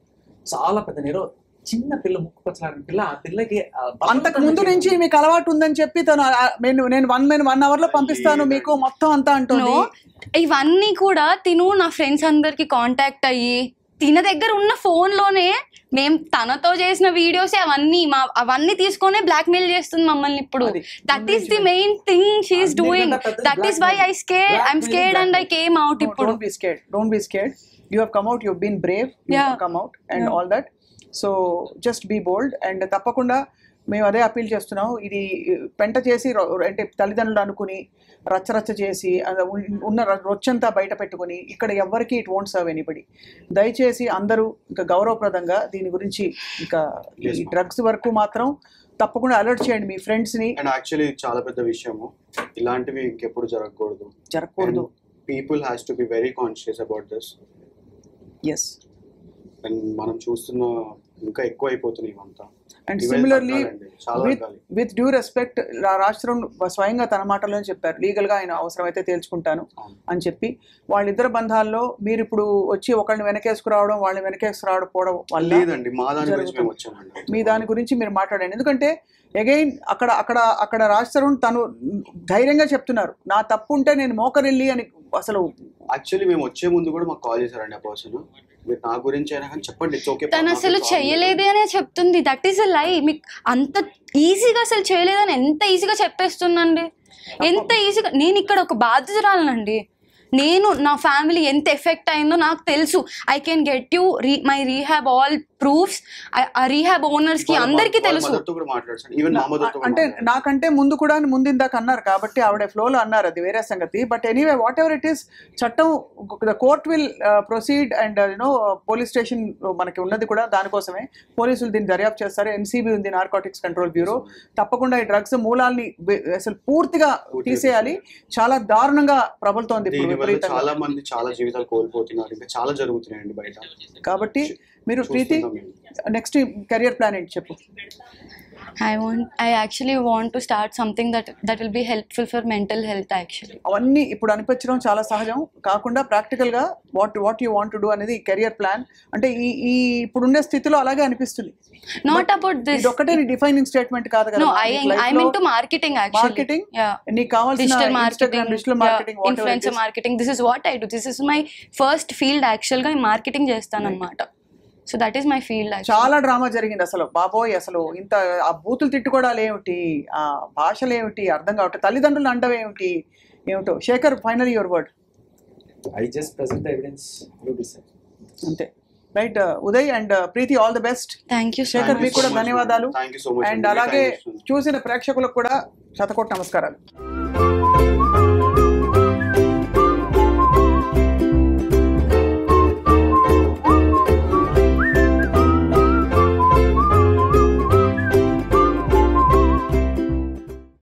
చాలా పెద్ద నేరం. చిన్న పిల్ల ముక్కు పచ్చలాడిన పిల్ల, ఆ పిల్లకి అంతకు ముందు నుంచి మీకు అలవాటు ఉందని చెప్పి తను నేను 1 hour లో పంపిస్తాను మీకు మొత్తం అంతా అంటుంది. ఇవన్నీ కూడా తిను నా ఫ్రెండ్స్ అందరికి కాంటాక్ట్ అయ్యి తిన దగ్గర ఉన్న ఫోన్ లోనే మేము తనతో చేసిన వీడియోస్ అవన్నీ తీసుకొని బ్లాక్ మెయిల్ చేస్తుంది మమ్మల్ని. ఇప్పుడు that is the main thing she is doing. That is why I'm scared and I came out. ఇప్పుడు don't be scared. You have come out, you have been brave, you have come out and all that. So just be bold. And తప్పకుండా మేము అదే appeal చేస్తున్నాం. ఇది పెంట చేసి అంటే తల్లిదండ్రులు అనుకుని రచ్చరచ్చ చేసి ఉన్న రొచ్చంతా బయట పెట్టుకుని ఇక్కడ ఎవ్వరికి ఇట్ వోంట్ సర్వ్ ఎనీబడి. దయచేసి అందరూ ఇంకా గౌరవప్రదంగా దీని గురించి ఇంకా ఈ డ్రగ్స్ వరకు మాత్రం తప్పకుండా అలర్ట్ చేయండి మీ ఫ్రెండ్స్ని. అండ్ యాక్చువల్లీ చాలా పెద్ద విషయము, ఇలాంటివి ఇంకెప్పుడు జరగకూడదు. People has to be very conscious about this. Yes, and మనం చూస్తున్న ఇంకా ఎక్కువ అయిపోతున్నాయి ఇవంతా. అండ్ ఇవే సిమిలర్లీ తగ్గాలండి, చాలా విత్ తగ్గాలి. With due respect Raj Tarun స్వయంగా తన మాటల్లోనే చెప్పారు, లీగల్గా ఆయన అవసరమైతే తేల్చుకుంటాను అని చెప్పి. వాళ్ళిద్దరు బంధాల్లో మీరు ఇప్పుడు వచ్చి ఒకళ్ళని వెనకేసుకురావడం, వాళ్ళని వెనకేసుకురావడం వల్ల లేదండి, మా దాని గురించి మేము వచ్చామండి. మీ దాని గురించి మీరు మాట్లాడండి. ఎందుకంటే అగైన్ అక్కడ రాజ్ తరుణ్ తను ధైర్యంగా చెప్తున్నారు, నా తప్పు ఉంటే నేను మోకరిల్లి అని. అసలు యాక్చువల్లీ మేము వచ్చే ముందు కూడా మాకు కాల్ చేశారండి ఆ పర్సన్, మీరు నా గురించి అయినా కానీ చెప్పండి, ఇట్స్ ఓకే. తను అసలు చేయలేదే అనే చెప్తుంది. దట్ ఈస్ అ లై. మీకు అంత ఈజీగా అసలు చేయలేదని ఎంత ఈజీగా చెప్పేస్తుందండి, ఎంత ఈజీగా. నేను ఇక్కడ ఒక బాధ్యతరాలనండి. నేను నా ఫ్యామిలీ ఎంత ఎఫెక్ట్ అయిందో నాకు తెలుసు. I can get you my rehab all proofs. ఆ రీహాబ్ ఓనర్స్ కి అందరికీ తెలుసు. అంటే నాకంటే ముందు కూడా ఇందాక అన్నారు కాబట్టి ఆవిడ ఫ్లోలో అన్నారు, అది వేరే సంగతి. But anyway whatever it is, చట్టం the court will proceed and you know police station మనకి ఉన్నది కూడా దానికోసమే. పోలీసులు దీన్ని దర్యాప్తు చేస్తారు. ఎన్సీబీ ఉంది, నార్కోటిక్స్ కంట్రోల్ బ్యూరో. తప్పకుండా ఈ డ్రగ్స్ మూలాల్ని అసలు పూర్తిగా తీసేయాలి. చాలా దారుణంగా ప్రబలుతోంది ఇప్పుడు. చాలా మంది చాలా జీవితాలు కోల్పోతున్నారు, ఇంకా చాలా జరుగుతున్నాయండి బయట. కాబట్టి మీరు ప్రీతి నెక్స్ట్ కెరియర్ ప్లాన్ ఏంటి చెప్పు. I actually want to start something that will be helpful for mental health actually. అవన్నీ ఇప్పుడు అనిపించడం చాలా సహజం. కాకుండా ప్రాక్టికల్గా what you want to do అనేది కెరియర్ ప్లాన్. అంటే ఈ ఇప్పుడుండే స్థితిలో అలాగే అనిపిస్తుంది. Not about this. ఇది ఒకటే డిఫైనింగ్ స్టేట్మెంట్ కాదు కదా. No, I'm into marketing actually. Marketing? Yeah. నీకు కావాల్సిన Digital marketing, digital marketing, influencer marketing. This is what I do. This is my first field actually గా మార్కెటింగ్ చేస్తాను అన్నమాట. So that is my field. చాలా drama జరిగింది అసలు బాబోయ్. అసలు ఇంత ఆ బూతులు తిట్టుకోవడాలు ఏమిటి, ఆ భాషలు ఏమిటి అర్థం కావట్లేదు, తల్లిదండ్రులు అండవేమిటి ఏమిటో. Shekhar, final your word. I just present the evidence, you decide. అంతే right. Uday and Preethi, all the best. Thank you. Shekhar, మీకు కూడా ధన్యవాదాలు. Thank you so much. And అలాగే చూసిన ప్రేక్షకులకు కూడా శతకోటి నమస్కారాలు.